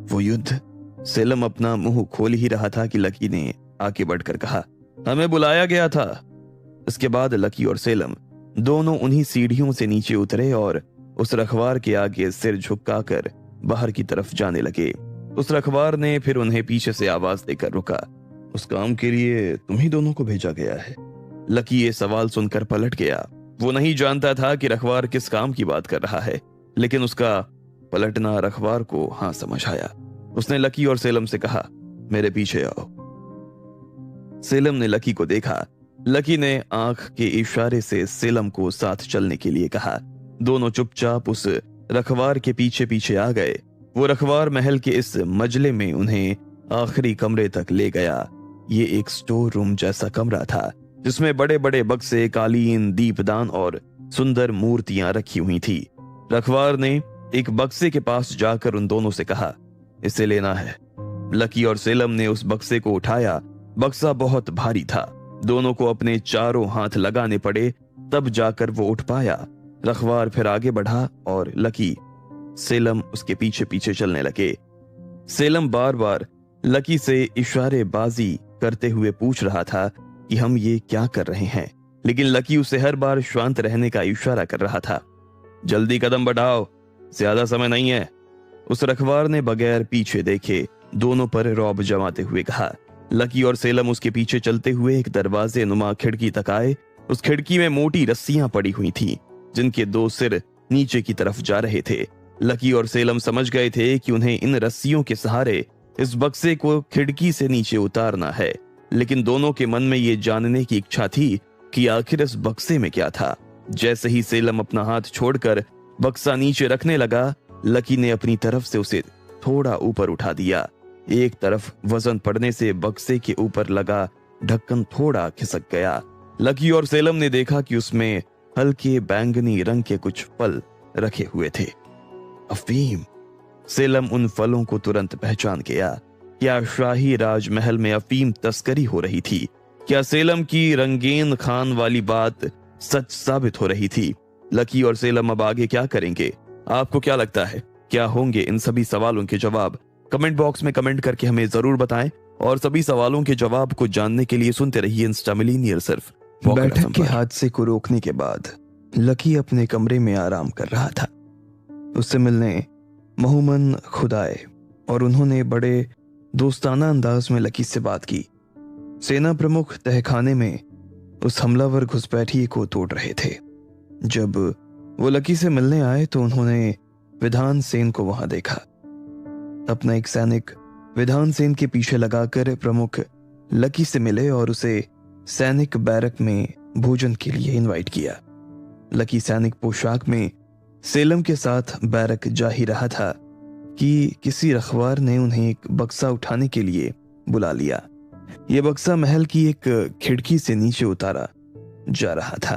वो युद्ध, सेलम अपना मुंह खोल ही रहा था कि लकी ने आगे बढ़कर कहा, हमें बुलाया गया था। इसके बाद लकी और सेलम दोनों उन्हीं सीढ़ियों से नीचे उतरे और उस रखवार के आगे सिर झुकाकर बाहर की तरफ जाने लगे। उस रखवार ने फिर उन्हें पीछे से आवाज देकर रुका, उस काम के लिए तुम्ही दोनों को भेजा गया है? लकी ये सवाल सुनकर पलट गया। वो नहीं जानता था कि रखवार किस काम की बात कर रहा है, लेकिन उसका पलटना रखवार को हाँ समझ आया। उसने लकी और सेलम से कहा, मेरे पीछे आओ। सेलम ने लकी को देखा। लकी ने आंख के इशारे से सेलम को साथ चलने के लिए कहा। दोनों चुपचाप उस रखवार के पीछे पीछे आ गए। वो रखवार महल के इस मजले में उन्हें आखिरी कमरे तक ले गया। ये एक स्टोर रूम जैसा कमरा था जिसमें बड़े बड़े बक्से, कालीन, दीपदान और सुंदर मूर्तियां रखी हुई थी। रखवार ने एक बक्से के पास जाकर उन दोनों से कहा, इसे लेना है। लकी और सेलम ने उस बक्से को उठाया। बक्सा बहुत भारी था, दोनों को अपने चारों हाथ लगाने पड़े, तब जाकर वो उठ पाया। रखवार फिर आगे बढ़ा और लकी, सेलम उसके पीछे पीछे चलने लगे। सेलम बार बार लकी से इशारेबाजी करते हुए पूछ रहा था कि हम ये क्या कर रहे हैं, लेकिन लकी उसे हर बार शांत रहने का इशारा कर रहा था। जल्दी कदम बढ़ाओ, ज्यादा समय नहीं है। उस रखवार ने बगैर पीछे देखे दोनों पर रौब जमाते हुए कहा। लकी और सेलम उसके पीछे चलते हुए एक दरवाजे नुमा खिड़की तक आए। उस खिड़की में मोटी रस्सियां पड़ी हुई थी जिनके दो सिर नीचे की तरफ जा रहे थे। लकी और सेलम समझ गए थे कि उन्हें इन रस्सियों के सहारे इस बक्से को खिड़की से नीचे उतारना है, लेकिन दोनों के मन में ये जानने की इच्छा थी कि आखिर इस बक्से में क्या था। जैसे ही सेलम अपना हाथ छोड़कर बक्सा नीचे रखने लगा, लकी ने अपनी तरफ से उसे थोड़ा ऊपर उठा दिया। एक तरफ वजन पड़ने से बक्से के ऊपर लगा ढक्कन थोड़ा खिसक गया। लकी और सेलम ने देखा कि उसमें हल्के बैंगनी रंग के कुछ फल रखे हुए थे। अफीम। सेलम उन फलों को तुरंत पहचान गया। क्या शाही राजमहल में अफीम तस्करी हो रही थी? क्या सेलम की रंगीन खान वाली बात सच साबित हो रही थी? लकी और सेलम अब आगे क्या करेंगे? आपको क्या लगता है, क्या होंगे इन सभी सवालों के जवाब? कमेंट बॉक्स में कमेंट करके हमें जरूर बताएं और सभी सवालों के जवाब को जानने के लिए सुनते रहिए इंस्टा मिलीनियर सिर्फ। बैठक के हादसे को रोकने के बाद लकी अपने कमरे में आराम कर रहा था। उससे मिलने मोहम्मन खुद आए और उन्होंने बड़े दोस्ताना अंदाज में लकी से बात की। सेना प्रमुख तहखाने में उस हमलावर घुसपैठिए को तोड़ रहे थे। जब वो लकी से मिलने आए तो उन्होंने विधान सेन को वहां देखा। अपना एक सैनिक विधान सेन के पीछे लगाकर प्रमुख लकी से मिले और उसे सैनिक बैरक में भोजन के लिए इनवाइट किया। लकी सैनिक पोशाक में सेलम के साथ बैरक जा ही रहा था कि किसी रखवार ने उन्हें एक बक्सा उठाने के लिए बुला लिया। यह बक्सा महल की एक खिड़की से नीचे उतारा जा रहा था।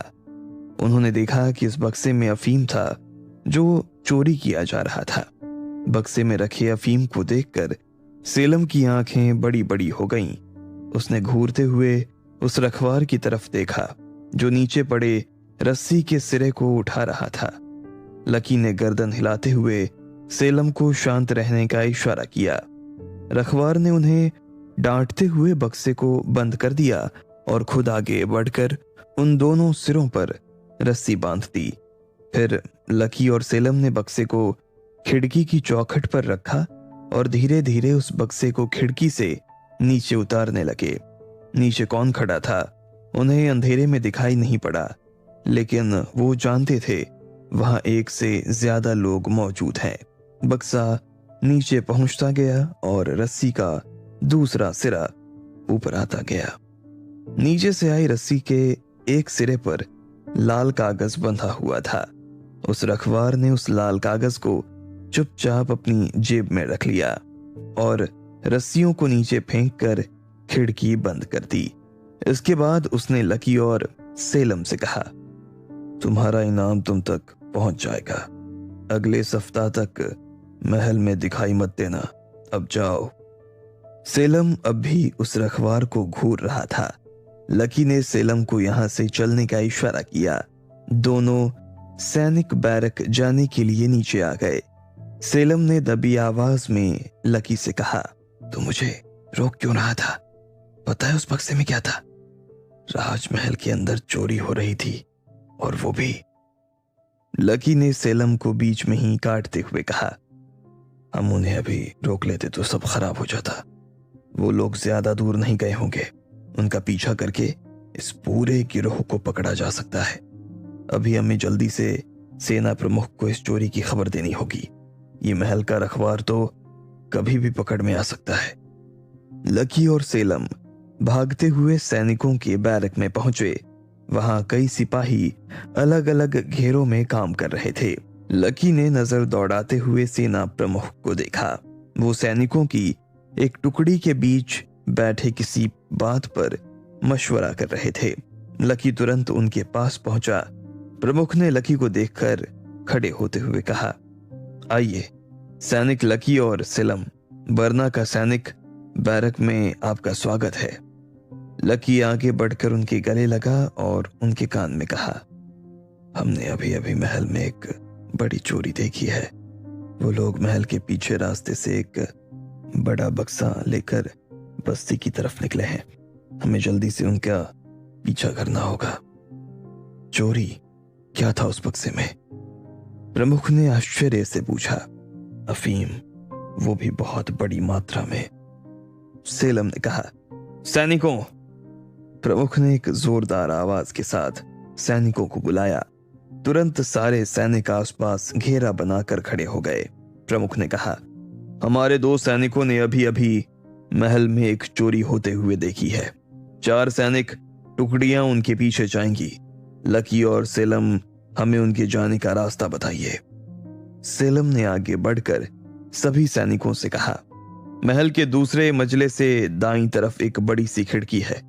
उन्होंने देखा कि इस बक्से में अफीम था जो चोरी किया जा रहा था। बक्से में रखे अफीम को देखकर सेलम की आंखें बड़ी बड़ी हो गईं। उसने घूरते हुए उस रखवार की तरफ देखा जो नीचे पड़े रस्सी के सिरे को उठा रहा था। लकी ने गर्दन हिलाते हुए सेलम को शांत रहने का इशारा किया। रखवार ने उन्हें डांटते हुए बक्से को बंद कर दिया और खुद आगे बढ़कर उन दोनों सिरों पर रस्सी बांध दी। फिर लकी और सेलम ने बक्से को खिड़की की चौखट पर रखा और धीरे धीरे उस बक्से को खिड़की से नीचे उतारने लगे। नीचे कौन खड़ा था उन्हें अंधेरे में दिखाई नहीं पड़ा, लेकिन वो जानते थे वहां एक से ज्यादा लोग मौजूद हैं। बक्सा नीचे पहुंचता गया और रस्सी का दूसरा सिरा ऊपर आता गया। नीचे से आई रस्सी के एक सिरे पर लाल कागज बंधा हुआ था। उस रखवार ने उस लाल कागज को चुपचाप अपनी जेब में रख लिया और रस्सियों को नीचे फेंककर खिड़की बंद कर दी। इसके बाद उसने लकी और सेलम से कहा, तुम्हारा इनाम तुम तक पहुंच जाएगा। अगले सप्ताह तक महल में दिखाई मत देना, अब जाओ। सेलम अब भी उस रखवार को घूर रहा था। लकी ने सेलम को यहां से चलने का इशारा किया। दोनों सैनिक बैरक जाने के लिए नीचे आ गए। सेलम ने दबी आवाज में लकी से कहा, तू मुझे रोक क्यों रहा था? पता है उस बक्से में क्या था? राजमहल के अंदर चोरी हो रही थी, और वो भी। लकी ने सेलम को बीच में ही काटते हुए कहा, हम उन्हें अभी रोक लेते तो सब खराब हो जाता। वो लोग ज्यादा दूर नहीं गए होंगे। उनका पीछा करके इस पूरे गिरोह को पकड़ा जा सकता है। अभी हमें जल्दी से सेना प्रमुख को इस चोरी की खबर देनी होगी। ये महल का रखवार तो कभी भी पकड़ में आ सकता है। लकी और सेलम भागते हुए सैनिकों के बैरक में पहुंचे। वहां कई सिपाही अलग अलग घेरों में काम कर रहे थे। लकी ने नजर दौड़ाते हुए सेना प्रमुख को देखा। वो सैनिकों की एक टुकड़ी के बीच बैठे किसी बात पर मशवरा कर रहे थे। लकी तुरंत उनके पास पहुंचा। प्रमुख ने लकी को देखकर खड़े होते हुए कहा, आइए, सैनिक लकी और सिलम, बरना का सैनिक बैरक में आपका स्वागत है। लकी आगे बढ़कर उनके गले लगा और उनके कान में कहा, हमने अभी अभी महल में एक बड़ी चोरी देखी है। वो लोग महल के पीछे रास्ते से एक बड़ा बक्सा लेकर बस्ती की तरफ निकले हैं। हमें जल्दी से उनका पीछा करना होगा। चोरी? क्या था उस बक्से में? प्रमुख ने आश्चर्य से पूछा। अफीम, वो भी बहुत बड़ी मात्रा में। सेलम ने कहा, सैनिकों। प्रमुख ने एक जोरदार आवाज के साथ सैनिकों को बुलाया। तुरंत सारे सैनिक आसपास घेरा बनाकर खड़े हो गए। प्रमुख ने कहा, हमारे 2 सैनिकों ने अभी अभी महल में एक चोरी होते हुए देखी है। 4 सैनिक टुकड़ियां उनके पीछे जाएंगी। लकी और सेलम, हमें उनके जाने का रास्ता बताइए। सेलम ने आगे बढ़कर सभी सैनिकों से कहा, महल के दूसरे मजले से दाईं तरफ एक बड़ी सी खिड़की है।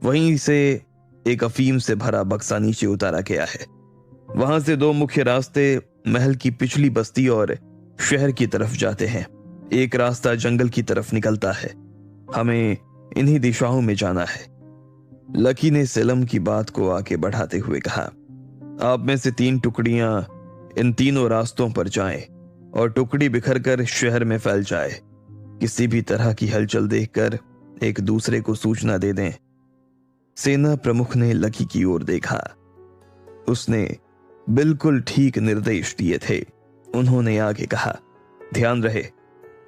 वहीं से एक अफीम से भरा बक्सा नीचे उतारा गया है। वहां से 2 मुख्य रास्ते महल की पिछली बस्ती और शहर की तरफ जाते हैं। एक रास्ता जंगल की तरफ निकलता है। हमें इन्हीं दिशाओं में जाना है। लकी ने सेलम की बात को आगे बढ़ाते हुए कहा, आप में से 3 टुकड़ियां इन तीनों रास्तों पर जाएं और टुकड़ी बिखरकर शहर में फैल जाए। किसी भी तरह की हलचल देखकर एक दूसरे को सूचना दे दें। सेना प्रमुख ने लकी की ओर देखा। उसने बिल्कुल ठीक निर्देश दिए थे। उन्होंने आगे कहा, ध्यान रहे,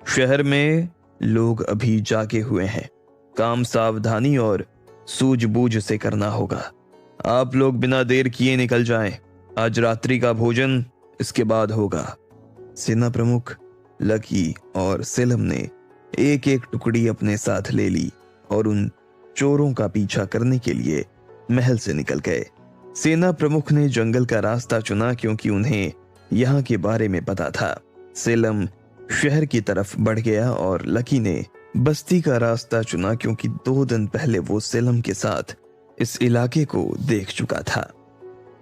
शहर में लोग अभी जागे हुए हैं। काम सावधानी और सूझबूझ से करना होगा। आप लोग बिना देर किए निकल जाएं। आज रात्रि का भोजन इसके बाद होगा। सेना प्रमुख लकी और सेलम ने एक एक टुकड़ी अपने साथ ले ली और उन चोरों का पीछा करने के लिए महल से निकल गए। सेना प्रमुख ने जंगल का रास्ता चुना क्योंकि उन्हें यहाँ के बारे में पता था। सेलम शहर की तरफ बढ़ गया और लकी ने बस्ती का रास्ता चुना क्योंकि 2 दिन पहले वो सेलम के साथ इस इलाके को देख चुका था।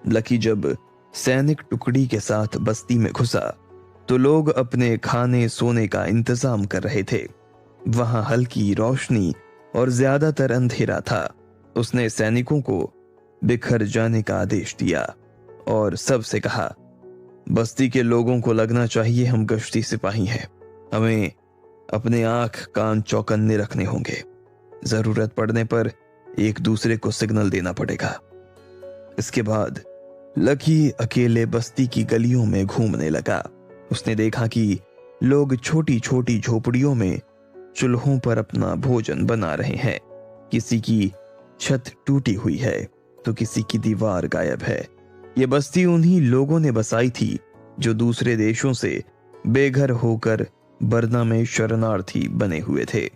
लकी जब सैनिक टुकड़ी के साथ बस्ती में घुसा तो लोग अपने खाने सोने का इंतजाम कर रहे थे। वहां हल्की रोशनी और ज्यादातर अंधेरा था। उसने सैनिकों को बिखर जाने का आदेश दिया और सबसे कहा, बस्ती के लोगों को लगना चाहिए हम गश्ती सिपाही हैं। हमें अपने आंख कान चौकन्ने रखने होंगे। जरूरत पड़ने पर एक दूसरे को सिग्नल देना पड़ेगा। इसके बाद लकी अकेले बस्ती की गलियों में घूमने लगा। उसने देखा कि लोग छोटी छोटी झोपड़ियों में चूल्हों पर अपना भोजन बना रहे हैं। किसी की छत टूटी हुई है तो किसी की दीवार गायब है। ये बस्ती उन्हीं लोगों ने बसाई थी जो दूसरे देशों से बेघर होकर बरना में शरणार्थी बने हुए थे।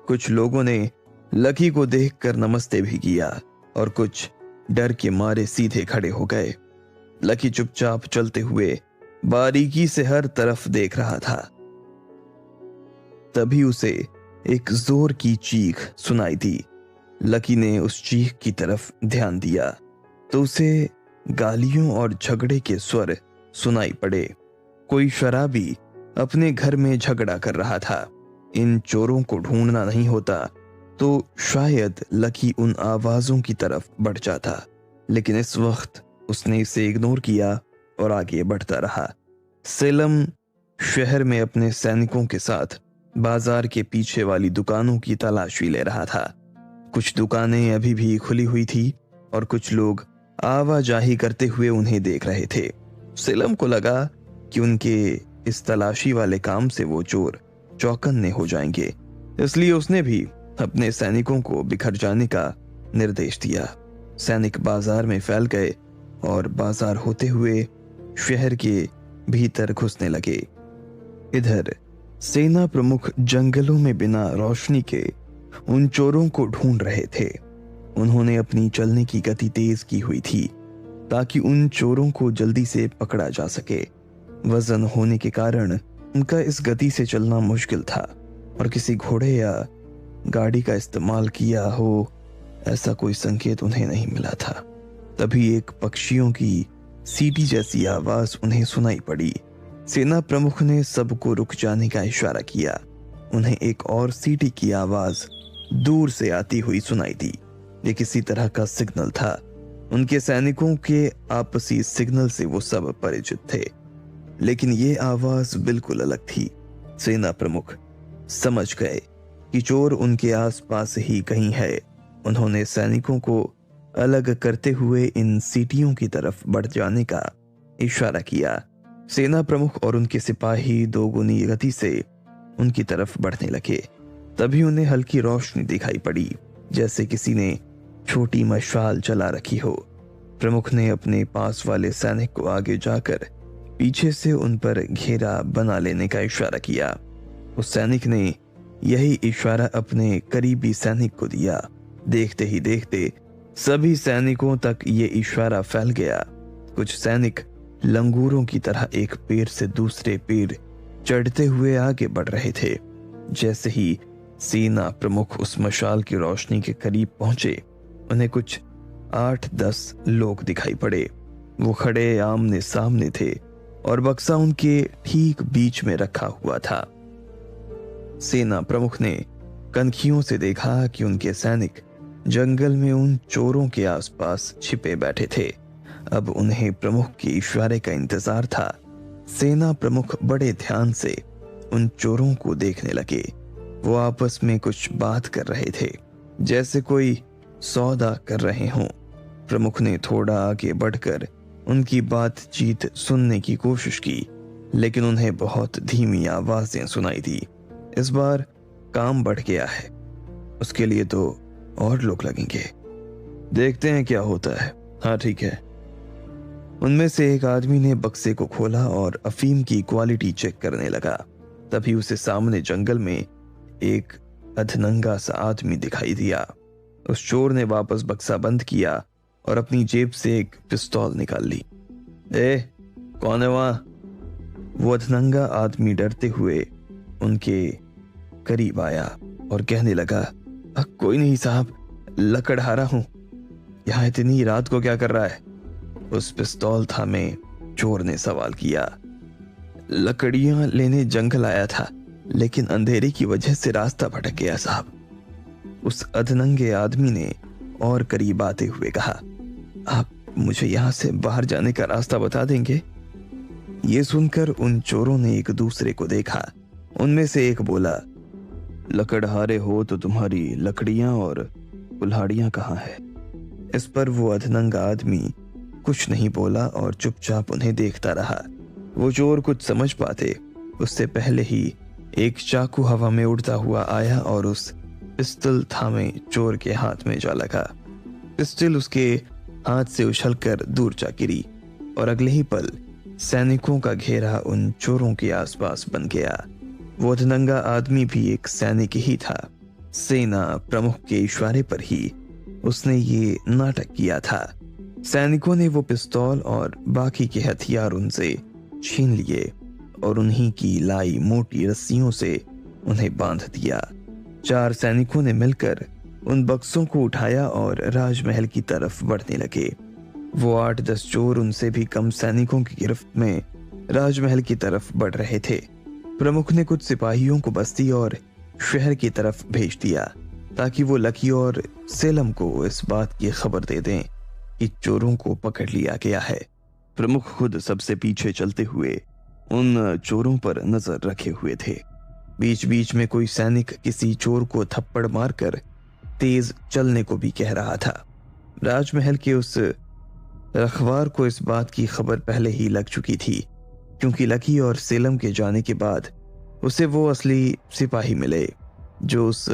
कुछ लोगों ने लकी को देखकर नमस्ते भी किया और कुछ डर के मारे सीधे खड़े हो गए। लकी चुपचाप चलते हुए बारीकी से हर तरफ देख रहा था। तभी उसे एक जोर की चीख सुनाई दी। लकी ने उस चीख की तरफ ध्यान दिया तो उसे गालियों और झगड़े के स्वर सुनाई पड़े। कोई शराबी अपने घर में झगड़ा कर रहा था। इन चोरों को ढूंढना नहीं होता तो शायद लकी उन आवाजों की तरफ बढ़ जाता, लेकिन इस वक्त उसने इसे इग्नोर किया और आगे बढ़ता रहा। सेलम शहर में अपने सैनिकों के साथ बाजार के पीछे वाली दुकानों की तलाशी ले रहा था। कुछ दुकानें अभी भी खुली हुई थी और कुछ लोग आवाजाही करते हुए उन्हें देख रहे थे। सेलम को लगा कि उनके इस तलाशी वाले काम से वो चोर चौकन्ने हो जाएंगे, इसलिए उसने भी अपने सैनिकों को बिखर जाने का निर्देश दिया। सैनिक बाजार में फैल गए और बाजार होते हुए शहर के भीतर घुसने लगे। इधर सेना प्रमुख जंगलों में बिना रोशनी के उन चोरों को ढूंढ रहे थे। उन्होंने अपनी चलने की गति तेज की हुई थी। ताकि उन चोरों को जल्दी से पकड़ा जा सके। वजन होने के कारण उनका इस गति से चलना मुश्किल था और किसी घोड़े या गाड़ी का इस्तेमाल किया हो ऐसा कोई संकेत उन्हें नहीं मिला था। तभी एक पक्षियों की सीटी जैसी आवाज उन्हें सुनाई पड़ी। सेना प्रमुख ने सबको रुक जाने का इशारा किया। उन्हें एक और सीटी की आवाज दूर से आती हुई सुनाई दी। ये किसी तरह का सिग्नल था। उनके सैनिकों के आपसी सिग्नल से वो सब परिचित थे, लेकिन ये आवाज बिल्कुल अलग थी। सेना प्रमुख समझ गए कि चोर उनके आसपास ही कहीं है। उन्होंने सैनिकों को अलग करते हुए इन सीटियों की तरफ बढ़ जाने का इशारा किया। सेना प्रमुख और उनके सिपाही दोगुनी गति से उनकी तरफ बढ़ने लगे। तभी उन्हें हल्की रोशनी दिखाई पड़ी, जैसे किसी ने छोटी मशाल जला रखी हो। प्रमुख ने अपने पास वाले सैनिक को आगे जाकर पीछे से उन पर घेरा बना लेने का इशारा किया। उस सैनिक ने यही इशारा अपने करीबी सैनिक को दिया। देखते ही देखते सभी सैनिकों तक ये इशारा फैल गया। कुछ सैनिक लंगूरों की तरह एक पेड़ से दूसरे पेड़ चढ़ते हुए आगे बढ़ रहे थे। जैसे ही सेना प्रमुख उस मशाल की रोशनी के करीब पहुंचे, उन्हें कुछ 8-10 लोग दिखाई पड़े। वो खड़े आमने सामने थे और बक्सा उनके ठीक बीच में रखा हुआ था। सेना प्रमुख ने कनखियों से देखा कि उनके सैनिक जंगल में उन चोरों के आसपास छिपे बैठे थे। अब उन्हें प्रमुख के इशारे का इंतजार था। सेना प्रमुख बड़े ध्यान से उन चोरों को देखने लगे। वो आपस में कुछ बात कर रहे थे, जैसे कोई सौदा कर रहे हों। प्रमुख ने थोड़ा आगे बढ़कर उनकी बातचीत सुनने की कोशिश की, लेकिन उन्हें बहुत धीमी आवाजें सुनाई दी। इस बार काम बढ़ गया है, उसके लिए तो और लोग लगेंगे। देखते हैं क्या होता है। हाँ ठीक है। उनमें से एक आदमी ने बक्से को खोला और अफीम की क्वालिटी चेक करने लगा। तभी उसे सामने जंगल में एक अधनंगा सा आदमी दिखाई दिया। उस चोर ने वापस बक्सा बंद किया और अपनी जेब से एक पिस्तौल निकाल ली। कौन है वहां? वो अधनंगा आदमी डरते हुए उनके करीब आया और कहने लगा, कोई नहीं साहब, लकड़हारा हूं। यहां इतनी रात को क्या कर रहा है? उस पिस्तौल थामे चोर ने सवाल किया। लकड़ियां लेने जंगल आया था, लेकिन अंधेरे की वजह से रास्ता भटक गया साहब। उस अधनंगे आदमी ने और करीब आते हुए कहा, आप मुझे यहां से बाहर जाने का रास्ता बता देंगे? ये सुनकर उन चोरों ने एक दूसरे को देखा। उनमें से एक बोला, लकड़हारे हो तो तुम्हारी लकड़ियां और कुल्हाड़ियां कहाँ है? इस पर वो अधनंगा आदमी कुछ नहीं बोला और चुपचाप उन्हें देखता रहा। वो चोर कुछ समझ पाते उससे पहले ही एक चाकू हवा में उड़ता हुआ आया और उस पिस्टल थामे चोर के हाथ में जा लगा। पिस्टल उसके हाथ से उछलकर दूर जा गिरी और अगले ही पल सैनिकों का घेरा उन चोरों के आसपास बन गया। वो अधनंगा आदमी भी एक सैनिक ही था। सेना प्रमुख के इशारे पर ही उसने ये नाटक किया था। सैनिकों ने वो पिस्तौल और बाकी के हथियार उनसे छीन लिए और उन्हीं की लाई मोटी रस्सियों से उन्हें बांध दिया। 4 सैनिकों ने मिलकर उन बक्सों को उठाया और राजमहल की तरफ बढ़ने लगे। वो 8-10 चोर उनसे भी कम सैनिकों की गिरफ्त में राजमहल की तरफ बढ़ रहे थे। प्रमुख ने कुछ सिपाहियों को बस्ती और शहर की तरफ भेज दिया ताकि वो लकी और सेलम को इस बात की खबर दे दें कि चोरों को पकड़ लिया गया है। प्रमुख खुद सबसे पीछे चलते हुए उन चोरों पर नजर रखे हुए थे। बीच बीच में कोई सैनिक किसी चोर को थप्पड़ मारकर तेज चलने को भी कह रहा था। राजमहल के उस रखवार को इस बात की खबर पहले ही लग चुकी थी, क्योंकि लकी और सेलम के जाने के बाद उसे वो असली सिपाही मिले जो उस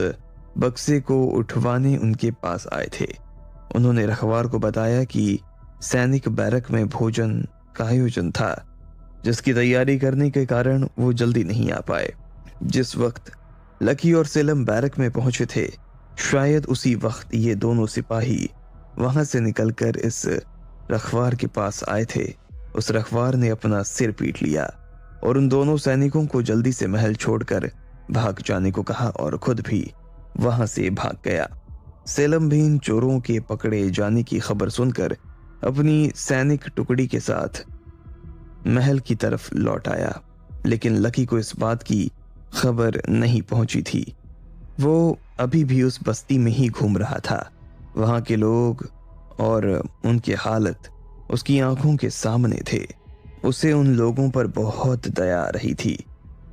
बक्से को उठवाने उनके पास आए थे। उन्होंने रखवार को बताया कि सैनिक बैरक में भोजन का आयोजन था, जिसकी तैयारी करने के कारण वो जल्दी नहीं आ पाए। जिस वक्त लकी और सेलम बैरक में पहुंचे थे, शायद उसी वक्त ये दोनों सिपाही वहां से निकलकर इस रखवार के पास आए थे, उस रखवार ने अपना सिर पीट लिया और उन दोनों सैनिकों को जल्दी से महल छोड़कर भाग जाने को कहा और खुद भी वहां से भाग गया। सेलम भी इन चोरों के पकड़े जाने की खबर सुनकर अपनी सैनिक टुकड़ी के साथ महल की तरफ लौट आया, लेकिन लकी को इस बात की खबर नहीं पहुंची थी। वो अभी भी उस बस्ती में ही घूम रहा था। वहां के लोग और उनकी हालत उसकी आंखों के सामने थे। उसे उन लोगों पर बहुत दया आ रही थी।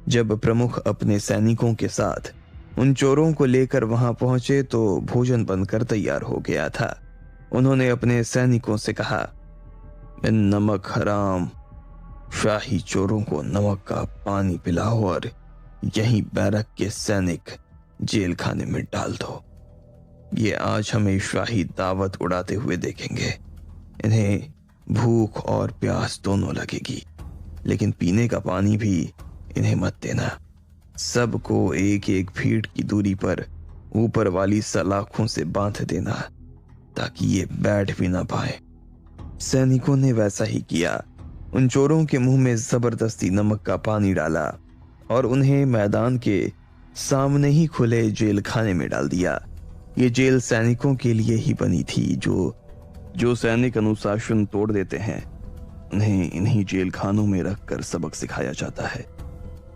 जब प्रमुख अपने सैनिकों के साथ उन चोरों को लेकर वहां पहुंचे तो भोजन बनकर तैयार हो गया था। उन्होंने अपने सैनिकों से कहा, इन नमक हराम शाही चोरों को नमक का पानी पिलाओ और यहीं बैरक के सैनिक जेल खाने में डाल दो। ये आज हमें शाही दावत उड़ाते हुए देखेंगे। इन्हें भूख और प्यास दोनों लगेगी, लेकिन पीने का पानी भी इन्हें मत देना। सबको एक एक फीट की दूरी पर ऊपर वाली सलाखों से बांध देना ताकि ये बैठ भी ना पाए। सैनिकों ने वैसा ही किया। उन चोरों के मुंह में जबरदस्ती नमक का पानी डाला और उन्हें मैदान के सामने ही खुले जेल खाने में डाल दिया। ये जेल सैनिकों के लिए ही बनी थी। जो सैनिक अनुशासन तोड़ देते हैं उन्हें इन्हीं जेल खानों में रखकर सबक सिखाया जाता है।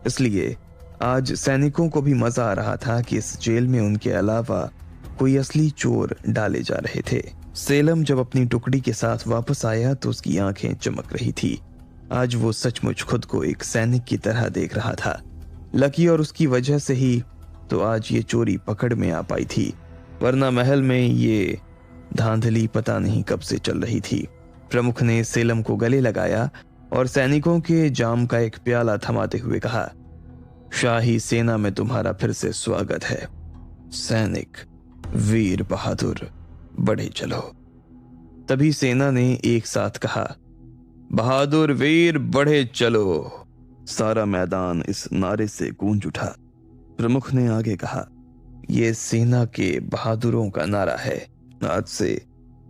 इसलिए आज सैनिकों को भी मजा आ रहा था कि इस जेल में उनके अलावा कोई असली चोर डाले जा रहे थे। सेलम जब अपनी टुकड़ी के साथ वापस आया तो उसकी आंखें चमक रही थी। आज वो सचमुच खुद को एक सैनिक की तरह देख रहा था। लकी और उसकी वजह से ही तो आज ये चोरी पकड़ में आ पाई थी, वरना महल में ये धांधली पता नहीं कब से चल रही थी। प्रमुख ने सेलम को गले लगाया और सैनिकों के जाम का एक प्याला थमाते हुए कहा, शाही सेना में तुम्हारा फिर से स्वागत है। सैनिक वीर बहादुर बढ़े चलो। तभी सेना ने एक साथ कहा, बहादुर वीर बढ़े चलो। सारा मैदान इस नारे से गूंज उठा। प्रमुख ने आगे कहा, यह सेना के बहादुरों का नारा है, आज से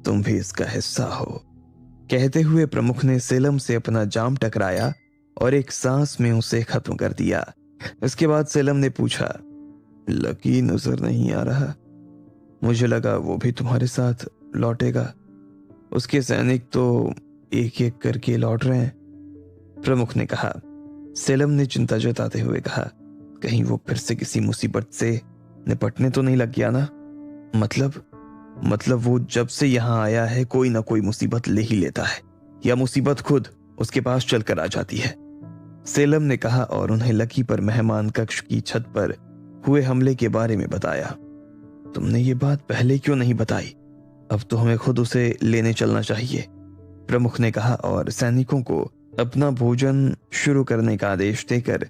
तुम भी इसका हिस्सा हो। कहते हुए प्रमुख ने सेलम से अपना जाम टकराया और एक सांस में उसे खत्म कर दिया। इसके बाद सेलम ने पूछा, लकी नजर नहीं आ रहा? मुझे लगा वो भी तुम्हारे साथ लौटेगा। उसके सैनिक तो एक एक करके लौट रहे हैं। प्रमुख ने कहा। सेलम ने चिंता जताते हुए कहा, कहीं वो फिर से किसी मुसीबत से निपटने तो नहीं लग गया ना? मतलब वो जब से यहां आया है कोई ना कोई मुसीबत ले ही लेता है, या मुसीबत खुद उसके पास चलकर आ जाती है। सेलम ने कहा और उन्हें लकी पर मेहमान कक्ष की छत पर हुए हमले के बारे में बताया। तुमने ये बात पहले क्यों नहीं बताई? अब तो हमें खुद उसे लेने चलना चाहिए, प्रमुख ने कहा और सैनिकों को अपना भोजन शुरू करने का आदेश देकर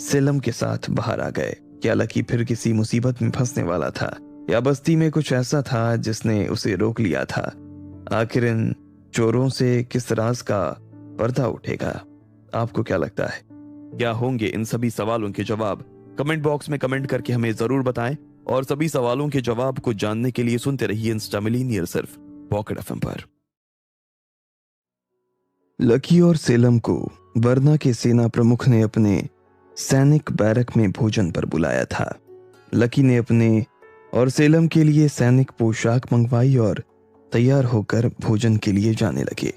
सेलम के साथ बाहर आ गए। क्या लकी फिर किसी मुसीबत में फंसने वाला था, या बस्ती में कुछ ऐसा था जिसने उसे रोक लिया था? आखिर इन चोरों से किस राज का पर्दा उठेगा? आपको क्या लगता है? क्या होंगे इन सभी सवालों के जवाब? कमेंट बॉक्स में कमेंट करके हमें जरूर बताएं और सभी सवालों के जवाब को जानने के लिए सुनते रहिए इंस्टा मिलीनियर सिर्फ पॉकेट एफएम पर। लकी और सेलम को बरना के सेना प्रमुख ने अपने सैनिक बैरक में भोजन पर बुलाया था। लकी ने अपने और सेलम के लिए सैनिक पोशाक मंगवाई और तैयार होकर भोजन के लिए जाने लगे।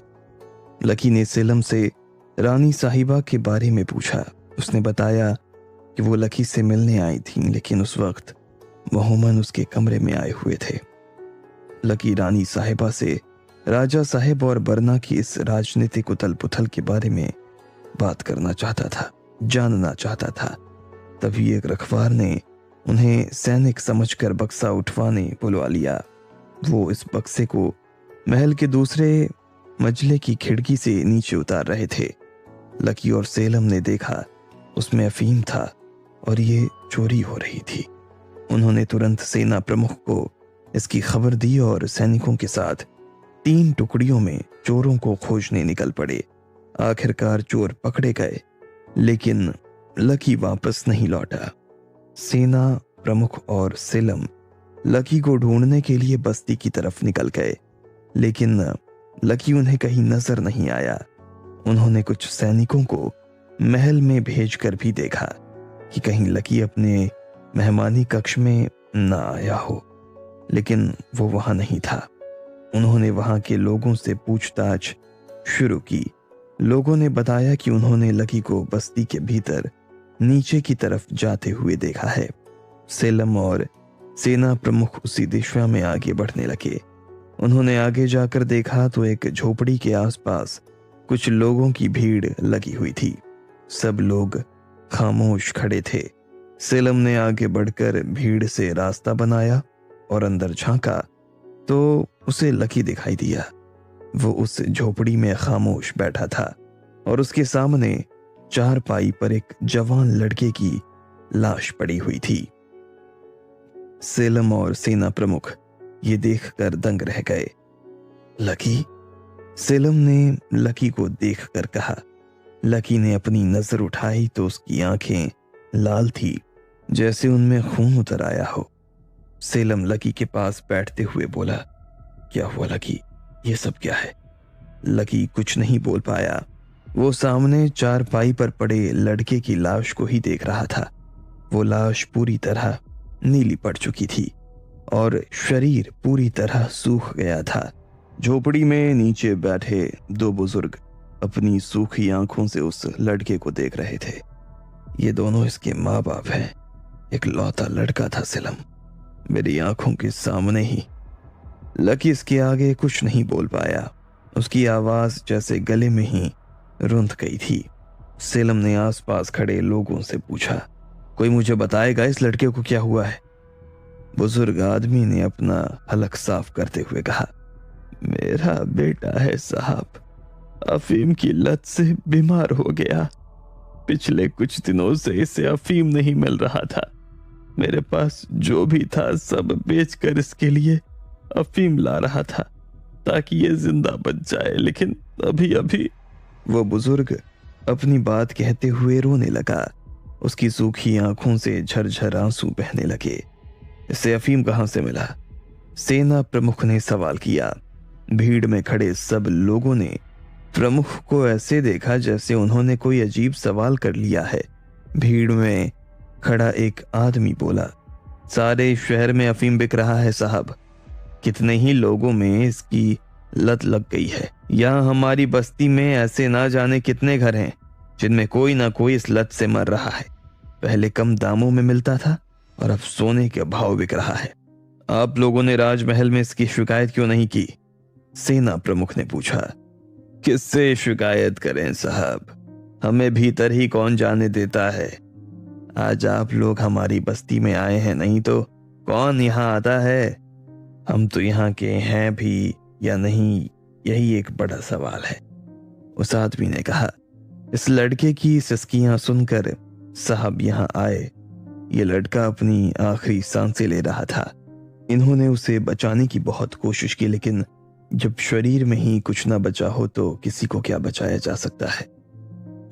लकी ने सेलम से रानी साहिबा के बारे में पूछा। उसने बताया कि वो लकी से मिलने आई थी, लेकिन उस वक्त मोहम्मद उसके कमरे में आए हुए थे। लकी रानी साहिबा से राजा साहेब और बरना की इस राजनीतिक उथल पुथल के बारे में बात करना चाहता था, जानना चाहता था। तभी एक रखवार ने उन्हें सैनिक समझकर बक्सा उठवाने बुलवा लिया। वो इस बक्से को महल के दूसरे मंजिले की खिड़की से नीचे उतार रहे थे। लकी और सेलम ने देखा उसमें अफीम था और ये चोरी हो रही थी। उन्होंने तुरंत सेना प्रमुख को इसकी खबर दी और सैनिकों के साथ 3 टुकड़ियों में चोरों को खोजने निकल पड़े। आखिरकार चोर पकड़े गए, लेकिन लकी वापस नहीं लौटा। सेना प्रमुख और सेलम लकी को ढूंढने के लिए बस्ती की तरफ निकल गए, लेकिन लकी उन्हें कहीं नजर नहीं आया। उन्होंने कुछ सैनिकों को महल में भेजकर भी देखा कि कहीं लकी अपने मेहमानी कक्ष में ना आया हो, लेकिन वो वहां नहीं था। उन्होंने वहां के लोगों से पूछताछ शुरू की। लोगों ने बताया कि उन्होंने लकी को बस्ती के भीतर नीचे की तरफ जाते हुए देखा है। सेलम और सेना प्रमुख उसी दिशा में आगे बढ़ने लगे। उन्होंने आगे जाकर देखा तो एक झोपड़ी के आसपास कुछ लोगों की भीड़ लगी हुई थी। सब लोग खामोश खड़े थे। सेलम ने आगे बढ़कर भीड़ से रास्ता बनाया और अंदर झांका तो उसे लकी दिखाई दिया। वो उस झोपड़ी में खामोश बैठा था और उसके सामने चारपाई पर एक जवान लड़के की लाश पड़ी हुई थी। सेलम और सेना प्रमुख ये देखकर दंग रह गए। लकी? सेलम ने लकी को देखकर कहा। लकी ने अपनी नजर उठाई तो उसकी आंखें लाल थी, जैसे उनमें खून उतर आया हो। सेलम लकी के पास बैठते हुए बोला, क्या हुआ लकी? ये सब क्या है? लकी कुछ नहीं बोल पाया। वो सामने चारपाई पर पड़े लड़के की लाश को ही देख रहा था। वो लाश पूरी तरह नीली पड़ चुकी थी और शरीर पूरी तरह सूख गया था। झोपड़ी में नीचे बैठे दो बुजुर्ग अपनी सूखी आंखों से उस लड़के को देख रहे थे। ये दोनों इसके माँ बाप हैं। एक लौता लड़का था सेलम, मेरी आंखों के सामने ही। लकी इसके आगे कुछ नहीं बोल पाया। उसकी आवाज जैसे गले में ही रुंध गई थी। सेलम ने आसपास खड़े लोगों से पूछा, कोई मुझे बताएगा इस लड़के को क्या हुआ है? बुजुर्ग आदमी ने अपना हलक साफ करते हुए कहा, मेरा बेटा है साहब, अफीम की लत से बीमार हो गया। पिछले कुछ दिनों से इसे अफीम नहीं मिल रहा था। मेरे पास जो भी था सब बेचकर इसके लिए अफीम ला रहा था ताकि ये जिंदा बच जाए, लेकिन अभी अभी। वो बुजुर्ग अपनी बात कहते हुए रोने लगा। उसकी सूखी आंखों से झरझर आंसू बहने लगे। इसे अफीम कहां से मिला? सेना प्रमुख ने सवाल किया। भीड़ में खड़े सब लोगों ने प्रमुख को ऐसे देखा जैसे उन्होंने कोई अजीब सवाल कर लिया है। भीड़ में खड़ा एक आदमी बोला, सारे शहर में अफीम बिक रहा है साहब। कितने ही लोगों में इसकी लत लग गई है। यहाँ हमारी बस्ती में ऐसे ना जाने कितने घर हैं जिनमें कोई ना कोई इस लत से मर रहा है। पहले कम दामों में मिलता था और अब सोने के भाव बिक रहा है। आप लोगों ने राजमहल में इसकी शिकायत क्यों नहीं की? सेना प्रमुख ने पूछा। किससे शिकायत करें साहब, हमें भीतर ही कौन जाने देता है। आज आप लोग हमारी बस्ती में आए हैं, नहीं तो कौन यहाँ आता है? हम तो यहाँ के हैं भी या नहीं, यही एक बड़ा सवाल है। उस आदमी ने कहा। इस लड़के की सिसकियां सुनकर साहब यहाँ आए। ये लड़का अपनी आखिरी सांसें ले रहा था। इन्होंने उसे बचाने की बहुत कोशिश की, लेकिन जब शरीर में ही कुछ ना बचा हो तो किसी को क्या बचाया जा सकता है।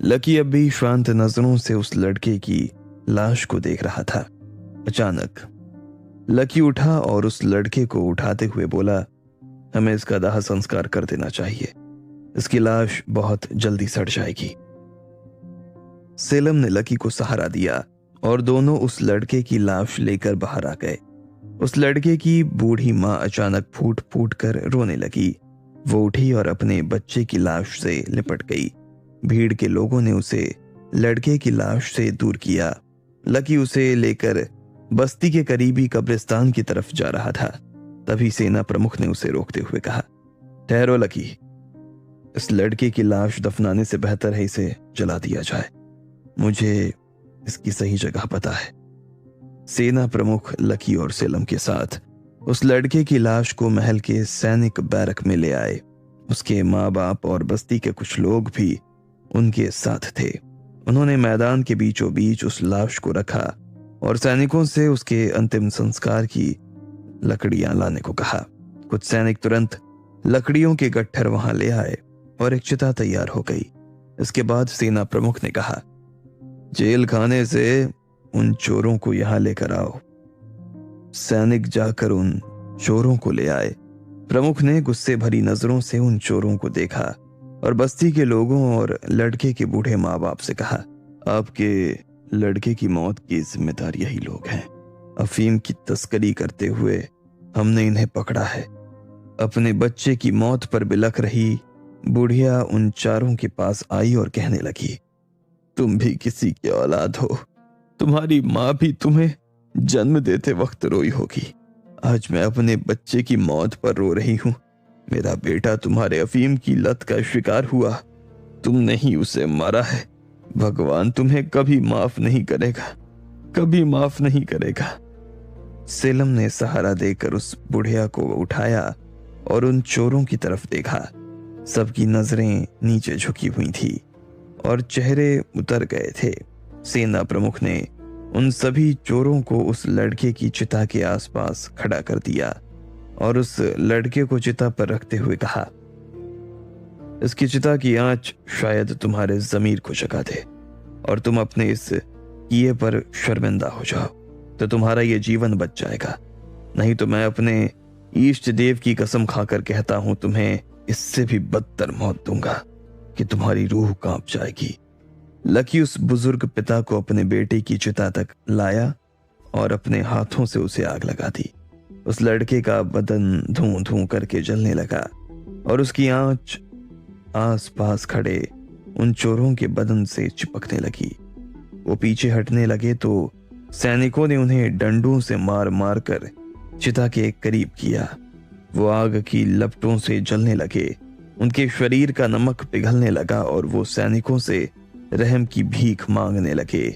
लकी अब भी शांत नजरों से उस लड़के की लाश को देख रहा था। अचानक लकी उठा और उस लड़के को उठाते हुए बोला, हमें इसका दाह संस्कार कर देना चाहिए। इसकी लाश बहुत जल्दी सड़ जाएगी। सेलम ने लकी को सहारा दिया और दोनों उस लड़के की लाश लेकर बाहर आ गए। उस लड़के की बूढ़ी माँ अचानक फूट फूट कर रोने लगी। वो उठी और अपने बच्चे की लाश से लिपट गई। भीड़ के लोगों ने उसे लड़के की लाश से दूर किया। लकी उसे लेकर बस्ती के करीबी कब्रिस्तान की तरफ जा रहा था। तभी सेना प्रमुख ने उसे रोकते हुए कहा, ठहरो लकी, इस लड़के की लाश दफनाने से बेहतर है इसे जला दिया जाए। मुझे इसकी सही जगह पता है। सेना प्रमुख लकी और सेलम के साथ उस लड़के की लाश को महल के सैनिक बैरक में ले आए। उसके माँ बाप और बस्ती के कुछ लोग भी उनके साथ थे। उन्होंने मैदान के बीचों बीच उस लाश को रखा और सैनिकों से उसके अंतिम संस्कार की लकड़ियां लाने को कहा। कुछ सैनिक तुरंत लकड़ियों के गट्ठर वहां ले आए और एक चिता तैयार हो गई। इसके बाद सेना प्रमुख ने कहा, जेल खाने से उन चोरों को यहां लेकर आओ। सैनिक जाकर उन चोरों को ले आए। प्रमुख ने गुस्से भरी नजरों से उन चोरों को देखा और बस्ती के लोगों और लड़के के बूढ़े माँ बाप से कहा, आपके लड़के की मौत की जिम्मेदार यही लोग हैं। अफीम की तस्करी करते हुए हमने इन्हें पकड़ा है। अपने बच्चे की मौत पर बिलख रही बुढ़िया उन चारों के पास आई और कहने लगी, तुम भी किसी की औलाद हो। तुम्हारी माँ भी तुम्हें जन्म देते वक्त रोई होगी। आज मैं अपने बच्चे की मौत पर रो रही हूं। मेरा बेटा तुम्हारे अफीम की लत का शिकार हुआ। तुमने ही उसे मारा है। भगवान तुम्हें कभी माफ नहीं करेगा, कभी माफ नहीं करेगा। सेलम ने सहारा देकर उस बुढ़िया को उठाया और उन चोरों की तरफ देखा। सबकी नजरें नीचे झुकी हुई थी और चेहरे उतर गए थे। सेना प्रमुख ने उन सभी चोरों को उस लड़के की चिता के आसपास खड़ा कर दिया और उस लड़के को चिता पर रखते हुए कहा, इसकी चिता की आंच शायद तुम्हारे जमीर को जगा दे और तुम अपने इस किए पर शर्मिंदा हो जाओ तो तुम्हारा यह जीवन बच जाएगा। नहीं तो मैं अपने इष्ट देव की कसम खाकर कहता हूं, तुम्हें इससे भी बदतर मौत दूंगा कि तुम्हारी रूह कांप जाएगी। लकी उस बुजुर्ग पिता को अपने बेटे की चिता तक लाया और अपने हाथों से उसे आग लगा दी। उस लड़के का बदन धूं धूं करके जलने लगा और उसकी आंच आसपास खड़े उन चोरों के बदन से चिपकने लगी। वो पीछे हटने लगे तो सैनिकों ने उन्हें डंडों से मार मार कर चिता के करीब किया। वो आग की लपटों से जलने लगे। उनके शरीर का नमक पिघलने लगा और वो सैनिकों से रहम की भीख मांगने लगे।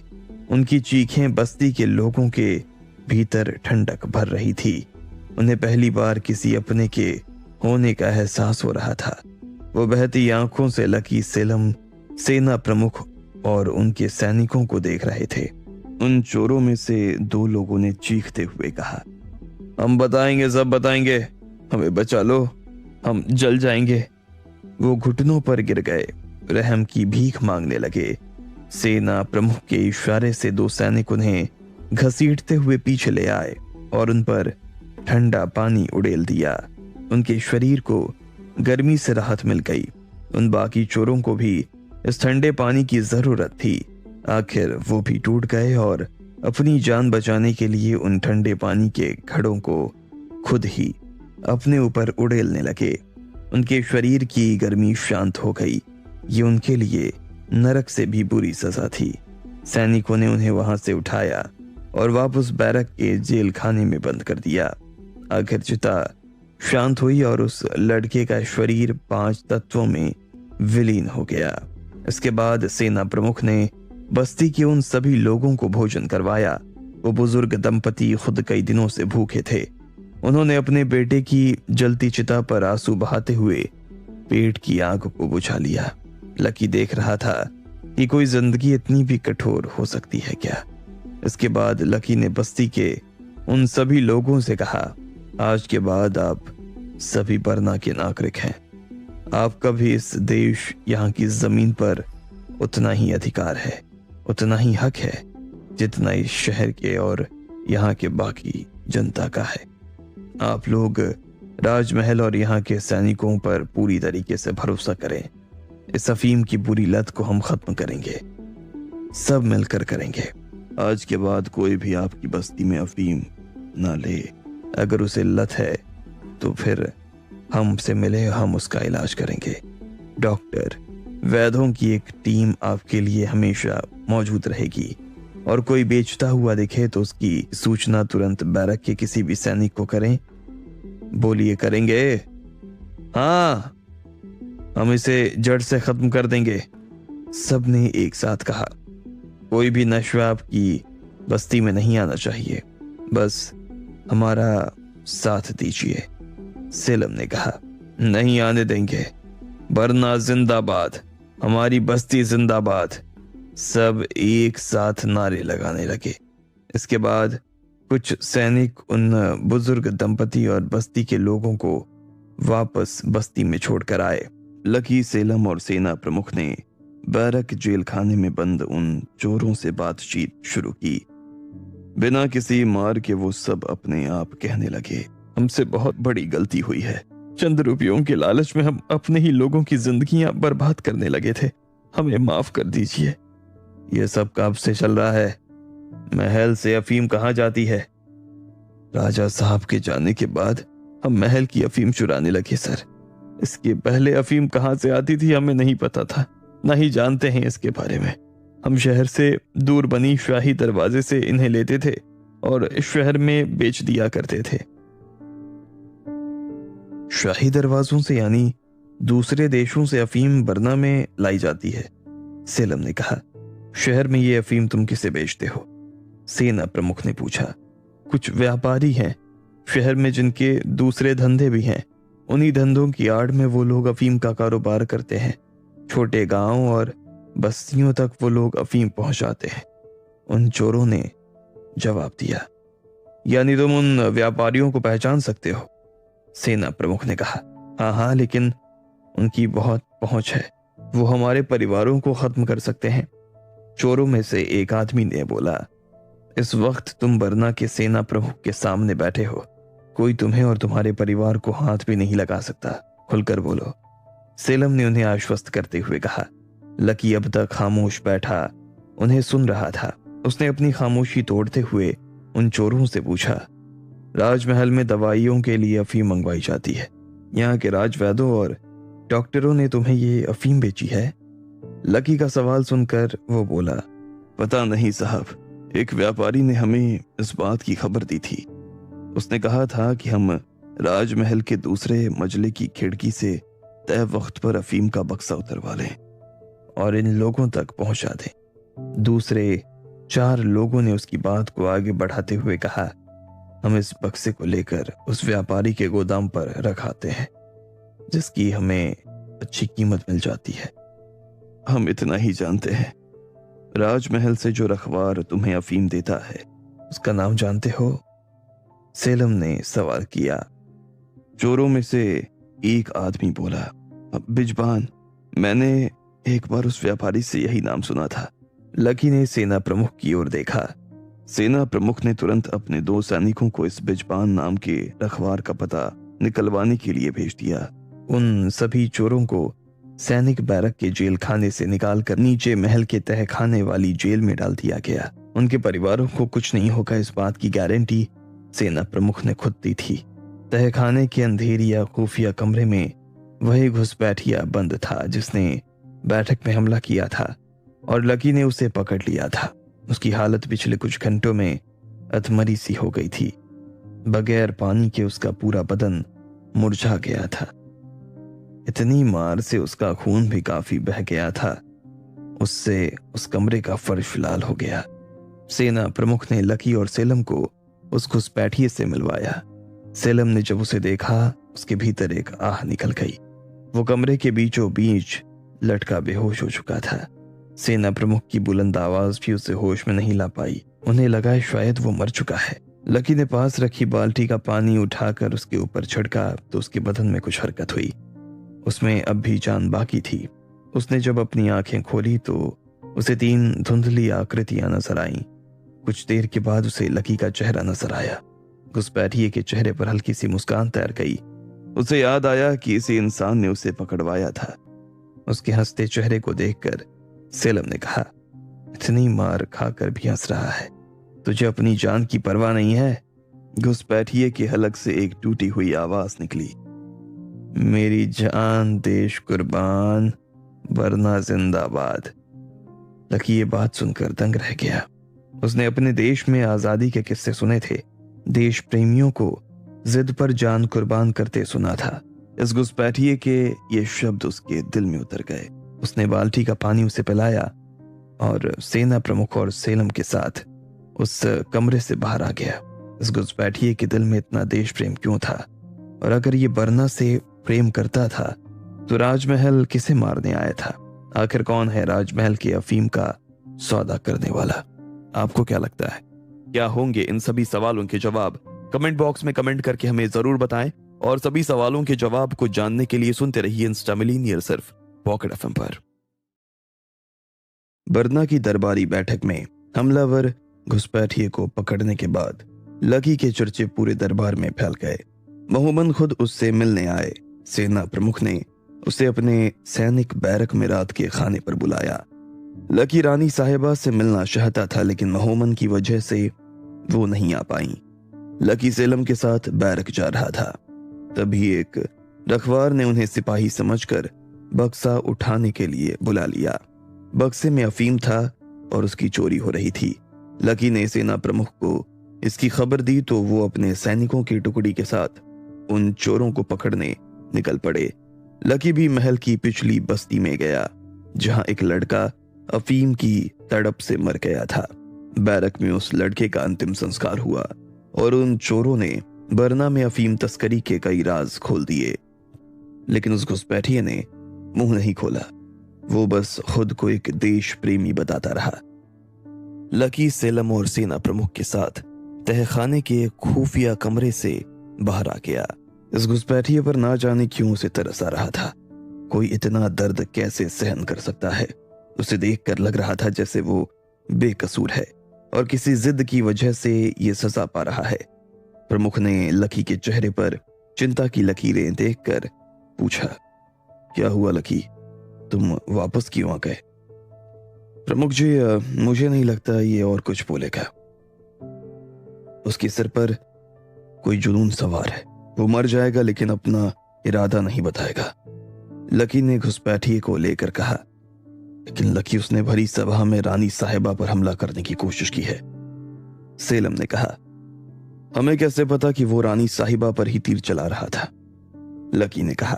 उनकी चीखें बस्ती के लोगों के भीतर ठंडक भर रही थी। उन्हें पहली बार किसी अपने के होने का एहसास हो रहा था। वो बहती आंखों से लकी, सेलम, सेना प्रमुख और उनके सैनिकों को देख रहे थे। उन चोरों में से दो लोगों ने चीखते हुए कहा, हम बताएंगे, सब बताएंगे, हमें बचा लो, हम जल जाएंगे। वो घुटनों पर गिर गए, रहम की भीख मांगने लगे। सेना प्रमुख के इशारे से दो सैनिक उन्हें घसीटते हुए पीछे ले आए और उन पर ठंडा पानी उड़ेल दिया। उनके शरीर को गर्मी से राहत मिल गई। उन बाकी चोरों को भी इस ठंडे पानी की जरूरत थी। आखिर वो भी टूट गए और अपनी जान बचाने के लिए उन ठंडे पानी के घड़ों को खुद ही अपने ऊपर उड़ेलने लगे। उनके शरीर की गर्मी शांत हो गई। ये उनके लिए नरक से भी बुरी सजा थी। सैनिकों ने उन्हें वहां से उठाया और वापस बैरक के जेल खाने में बंद कर दिया। आखिर चिता शांत हुई और उस लड़के का शरीर 5 तत्वों में विलीन हो गया। इसके बाद सेना प्रमुख ने बस्ती के उन सभी लोगों को भोजन करवाया। वो बुजुर्ग दंपति खुद कई दिनों से भूखे थे। उन्होंने अपने बेटे की जलती चिता पर आंसू बहाते हुए पेट की आग को बुझा लिया। लकी देख रहा था कि कोई जिंदगी इतनी भी कठोर हो सकती है क्या। इसके बाद लकी ने बस्ती के उन सभी लोगों से कहा, आज के बाद आप सभी बरना के नागरिक हैं। आपका भी इस देश, यहाँ की जमीन पर उतना ही अधिकार है, उतना ही हक है जितना इस शहर के और यहाँ के बाकी जनता का है। आप लोग राजमहल और यहाँ के सैनिकों पर पूरी तरीके से भरोसा करें। इस अफीम की बुरी लत को हम खत्म करेंगे, सब मिलकर करेंगे। आज के बाद कोई भी आपकी बस्ती में अफीम ना ले। अगर उसे लत है तो फिर हमसे मिले, हम उसका इलाज करेंगे। डॉक्टर, वैद्यों की एक टीम आपके लिए हमेशा मौजूद रहेगी और कोई बेचता हुआ दिखे तो उसकी सूचना तुरंत बैरक के किसी भी सैनिक को करें। बोलिए, करेंगे? हाँ, हम इसे जड़ से खत्म कर देंगे। सबने एक साथ कहा। कोई भी नशा आपकी बस्ती में नहीं आना चाहिए, बस हमारा साथ दीजिए। सेलम ने कहा, नहीं आने देंगे। बरना जिंदाबाद, हमारी बस्ती जिंदाबाद। सब एक साथ नारे लगाने लगे। इसके बाद कुछ सैनिक उन बुजुर्ग दंपति और बस्ती के लोगों को वापस बस्ती में छोड़कर आए। लकी, सेलम और सेना प्रमुख ने बैरक जेल खाने में बंद उन चोरों से बातचीत शुरू की। बिना किसी मार के वो सब अपने आप कहने लगे, हमसे बहुत बड़ी गलती हुई है। चंद रुपयों के लालच में हम अपने ही लोगों की जिंदगियां बर्बाद करने लगे थे। हमें माफ कर दीजिए। यह सब कब से चल रहा है? महल से अफीम कहाँ जाती है? राजा साहब के जाने के बाद हम महल की अफीम चुराने लगे सर। इसके पहले अफीम कहाँ से आती थी हमें नहीं पता था, ना ही जानते हैं इसके बारे में। हम शहर से दूर बनी शाही दरवाजे से इन्हें लेते थे और शहर में बेच दिया करते थे। शाही दरवाजों से यानी दूसरे देशों से अफीम बरना में लाई जाती है, सेलम ने कहा। शहर में ये अफीम तुम किसे बेचते हो? सेना प्रमुख ने पूछा। कुछ व्यापारी हैं शहर में जिनके दूसरे धंधे भी हैं। उन्हीं धंधों की आड़ में वो लोग अफीम का कारोबार करते हैं। छोटे गांव और बस्तियों तक वो लोग अफीम पहुंचाते हैं, उन चोरों ने जवाब दिया। यानी तुम उन व्यापारियों को पहचान सकते हो? सेना प्रमुख ने कहा। हाँ हाँ, लेकिन उनकी बहुत पहुंच है, वो हमारे परिवारों को खत्म कर सकते हैं। चोरों में से एक आदमी ने बोला। इस वक्त तुम बरना के सेना प्रमुख के सामने बैठे हो, कोई तुम्हें और तुम्हारे परिवार को हाथ भी नहीं लगा सकता। खुलकर बोलो, सेलम ने उन्हें आश्वस्त करते हुए कहा। लकी अब तक खामोश बैठा उन्हें सुन रहा था। उसने अपनी खामोशी तोड़ते हुए उन चोरों से पूछा, राजमहल में दवाइयों के लिए अफीम मंगवाई जाती है। यहाँ के राजवैद्यों और डॉक्टरों ने तुम्हें ये अफीम बेची है? लकी का सवाल सुनकर वो बोला, पता नहीं साहब, एक व्यापारी ने हमें इस बात की खबर दी थी। उसने कहा था कि हम राजमहल के दूसरे मजले की खिड़की से तय वक्त पर अफीम का बक्सा उतरवा लें और इन लोगों तक पहुंचा दें। दूसरे 4 लोगों ने उसकी बात को आगे बढ़ाते हुए कहा, हम इस बक्से को लेकर उस व्यापारी के गोदाम पर रखाते हैं, जिसकी हमें अच्छी कीमत मिल जाती है। हम इतना ही जानते हैं, राजमहल से जो रखवार तुम्हें अफीम देता है उसका नाम जानते हो? सेलम ने सवाल किया। चोरों में से एक आदमी बोला, बिजबान, मैंने एक बार उस व्यापारी से यही नाम सुना था। लकी ने सेना प्रमुख की ओर देखा। सेना प्रमुख ने तुरंत अपने 2 सैनिकों को इस बिजबान नाम के रखवार का पता निकलवाने के लिए भेज दिया। उन सभी चोरों को सैनिक बैरक के जेल खाने से निकालकर नीचे महल के तहखाने वाली जेल में डाल दिया गया। उनके परिवारों को कुछ नहीं होगा, इस बात की गारंटी सेना प्रमुख ने खुद दी थी। तहखाने के अंधेरिया खुफिया कमरे में वही घुसपैठिया बंद था जिसने बैठक में हमला किया था और लकी ने उसे पकड़ लिया था। उसकी हालत पिछले कुछ घंटों में अधमरी सी हो गई थी। बगैर पानी के उसका पूरा बदन मुरझा गया था। इतनी मार से उसका खून भी काफी बह गया था। उससे उस कमरे का फर्श लाल हो गया। सेना प्रमुख ने लकी और सेलम को उस घुसपैठिए से मिलवाया। सेलम ने जब उसे देखा, उसके भीतर एक आह निकल गई। वो कमरे के बीचों बीच लटका बेहोश हो चुका था। सेना प्रमुख की बुलंद आवाज भी उसे होश में नहीं ला पाई। उन्हें लगा शायद वो मर चुका है। लकी ने पास रखी बाल्टी का पानी उठाकर उसके ऊपर छिड़का तो उसके बदन में कुछ हरकत हुई। उसमें अब भी जान बाकी थी। उसने जब अपनी आंखें खोली तो उसे 3 धुंधली आकृतियां नजर आईं। कुछ देर के बाद उसे लकी का चेहरा नजर आया। घुसपैठिए के चेहरे पर हल्की सी मुस्कान तैर गई। उसे याद आया कि इसी इंसान ने उसे पकड़वाया था। उसके हंसते चेहरे को देखकर सेलम ने कहा, इतनी मार खाकर भी हंस रहा है, तुझे अपनी जान की परवाह नहीं है? घुसपैठिए के हलक से एक टूटी हुई आवाज निकली, मेरी जान देश कुर्बान, वरना जिंदाबाद। लकी ये बात सुनकर दंग रह गया। उसने अपने देश में आजादी के किस्से सुने थे, देश प्रेमियों को जिद पर जान कुर्बान करते सुना था। इस घुसपैठिए के ये शब्द उसके दिल में उतर गए। उसने बाल्टी का पानी उसे पिलाया और सेना प्रमुख और सेलम के साथ उस कमरे से बाहर आ गया। इस घुसपैठिए के दिल में इतना देश प्रेम क्यों था? और अगर ये बरना से प्रेम करता था तो राजमहल किसे मारने आया था? आखिर कौन है राजमहल के अफीम का सौदा करने वाला? आपको क्या लगता है, क्या होंगे इन सभी सवालों के जवाब? कमेंट बॉक्स में कमेंट करके हमें जरूर बताएं और सभी सवालों के जवाब को जानने के लिए सुनते रहिए इंस्टा मिलीनियर सिर्फ पॉकेट एफएम पर। बरना की दरबारी बैठक में हमलावर घुसपैठिए को पकड़ने के बाद लकी के चर्चे पूरे दरबार में फैल गए। महूमन खुद उससे मिलने आए। सेना प्रमुख ने उसे अपने सैनिक बैरक में रात के खाने पर बुलाया। लकी रानी साहिबा से मिलना चाहता था, लेकिन महोमन की वजह से वो नहीं आ पाई। लकी सेलम के साथ बैरक जा रहा था। तभी एक रखवार ने उन्हें सिपाही समझकर बक्सा उठाने के लिए बुला लिया। बक्से में अफीम था और उसकी चोरी हो रही थी। लकी ने सेना प्रमुख को इसकी खबर दी तो वो अपने सैनिकों की टुकड़ी के साथ उन चोरों को पकड़ने निकल पड़े। लकी भी महल की पिछली बस्ती में गया, जहां एक लड़का अफीम की तड़प से मर गया था। बैरक में उस लड़के का अंतिम संस्कार हुआ और उन चोरों ने बरना में अफीम तस्करी के कई राज खोल दिए, लेकिन उस घुसपैठिए ने मुंह नहीं खोला। वो बस खुद को एक देश प्रेमी बताता रहा। लकी सेलम और सेना प्रमुख के साथ तहखाने के खुफिया कमरे से बाहर आ गया। इस घुसपैठिए पर ना जाने क्यों उसे तरस आ रहा था। कोई इतना दर्द कैसे सहन कर सकता है? उसे देखकर लग रहा था जैसे वो बेकसूर है और किसी जिद की वजह से ये सजा पा रहा है। प्रमुख ने लकी के चेहरे पर चिंता की लकीरें देखकर पूछा, क्या हुआ लकी, तुम वापस क्यों आ गए? प्रमुख जी, मुझे नहीं लगता ये और कुछ बोलेगा। उसके सिर पर कोई जुनून सवार है। वो मर जाएगा लेकिन अपना इरादा नहीं बताएगा। लकी ने घुसपैठिए को लेकर कहा। लेकिन लकी, उसने भरी सभा में रानी साहिबा पर हमला करने की कोशिश की है। सेलम ने कहा। हमें कैसे पता कि वो रानी साहिबा पर ही तीर चला रहा था? लकी ने कहा।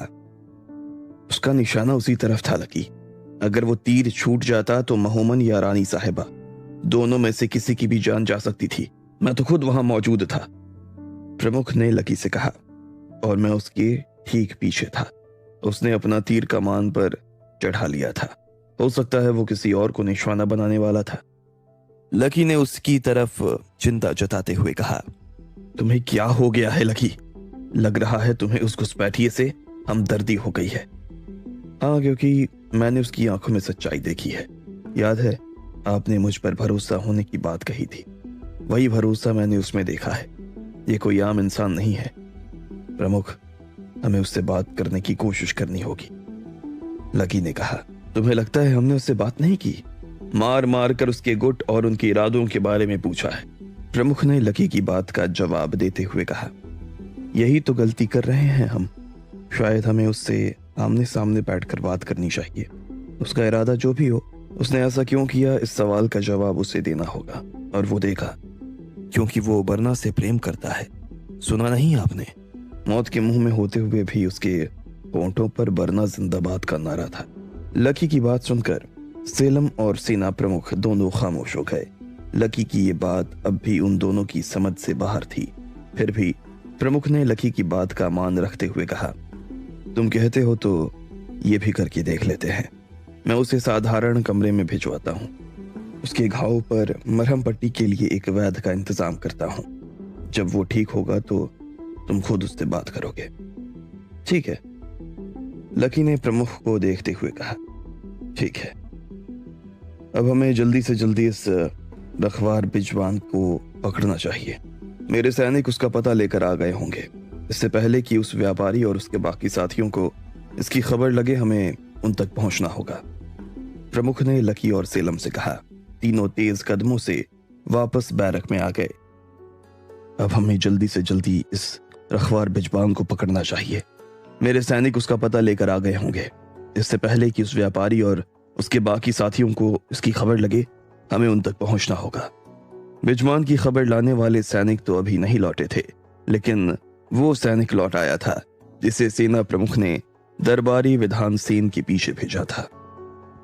उसका निशाना उसी तरफ था लकी। अगर वो तीर छूट जाता तो महोमन या रानी साहिबा, दोनों में से किसी की भी जान जा सकती थी। मैं तो खुद वहां मौजूद था। प्रमुख ने लकी से कहा, और मैं उसके ठीक पीछे था। उसने अपना तीर कमान पर चढ़ा लिया था। हो सकता है वो किसी और को निशाना बनाने वाला था। लकी ने उसकी तरफ चिंता जताते हुए कहा, तुम्हें क्या हो गया है लकी? लग रहा है तुम्हें उस घुसपैठिए से हमदर्दी हो गई है। हाँ, क्योंकि मैंने उसकी आंखों में सच्चाई देखी है। याद है आपने मुझ पर भरोसा होने की बात कही थी? वही भरोसा मैंने उसमें देखा है। ये कोई आम इंसान नहीं है। प्रमुख, हमें उससे बात करने की कोशिश करनी होगी। लकी ने कहा। तुम्हें लगता है हमने उससे बात नहीं की? मार मार कर उसके गुट और उनके इरादों के बारे में पूछा है। प्रमुख ने लकी की बात का जवाब देते हुए कहा, यही तो गलती कर रहे हैं हम। शायद हमें उससे आमने सामने बैठकर बात करनी चाहिए। उसका इरादा जो भी हो, उसने ऐसा क्यों किया, इस सवाल का जवाब उसे देना होगा। और वो देगा, क्योंकि वो बरना से प्रेम करता है। सुना नहीं आपने? मौत के मुंह में होते हुए भी उसके होंठों पर बरना जिंदाबाद का नारा था। लकी की बात सुनकर सेलम और सेना प्रमुख दोनों खामोश हो गए। लकी की ये बात अब भी उन दोनों की समझ से बाहर थी। फिर भी प्रमुख ने लकी की बात का मान रखते हुए कहा, तुम कहते हो तो ये भी करके देख लेते हैं। मैं उसे साधारण कमरे में भिजवाता हूँ। उसके घाव पर मरहम पट्टी के लिए एक वैद्य का इंतजाम करता हूँ। जब वो ठीक होगा तो तुम खुद उससे बात करोगे। ठीक है, लकी ने प्रमुख को देखते हुए कहा। ठीक है, अब हमें जल्दी से जल्दी इस रखवार बिजवान को पकड़ना चाहिए। मेरे सैनिक उसका पता लेकर आ गए होंगे। इससे पहले कि उस व्यापारी और उसके बाकी साथियों को इसकी खबर लगे, हमें उन तक पहुंचना होगा। प्रमुख ने लकी और सेलम से कहा। तीनों तेज कदमों से वापस बैरक में आ गए। अब हमें जल्दी से जल्दी इस रखवार बिजवान को पकड़ना चाहिए। मेरे सैनिक उसका पता लेकर आ गए होंगे। इससे पहले कि उस व्यापारी और उसके बाकी साथियों को इसकी खबर लगे, हमें उन तक पहुंचना होगा। बिजवान की खबर लाने वाले सैनिक तो अभी नहीं लौटे थे, लेकिन वो सैनिक लौट आया था जिसे सेना प्रमुख ने दरबारी विधान सेन के पीछे भेजा था।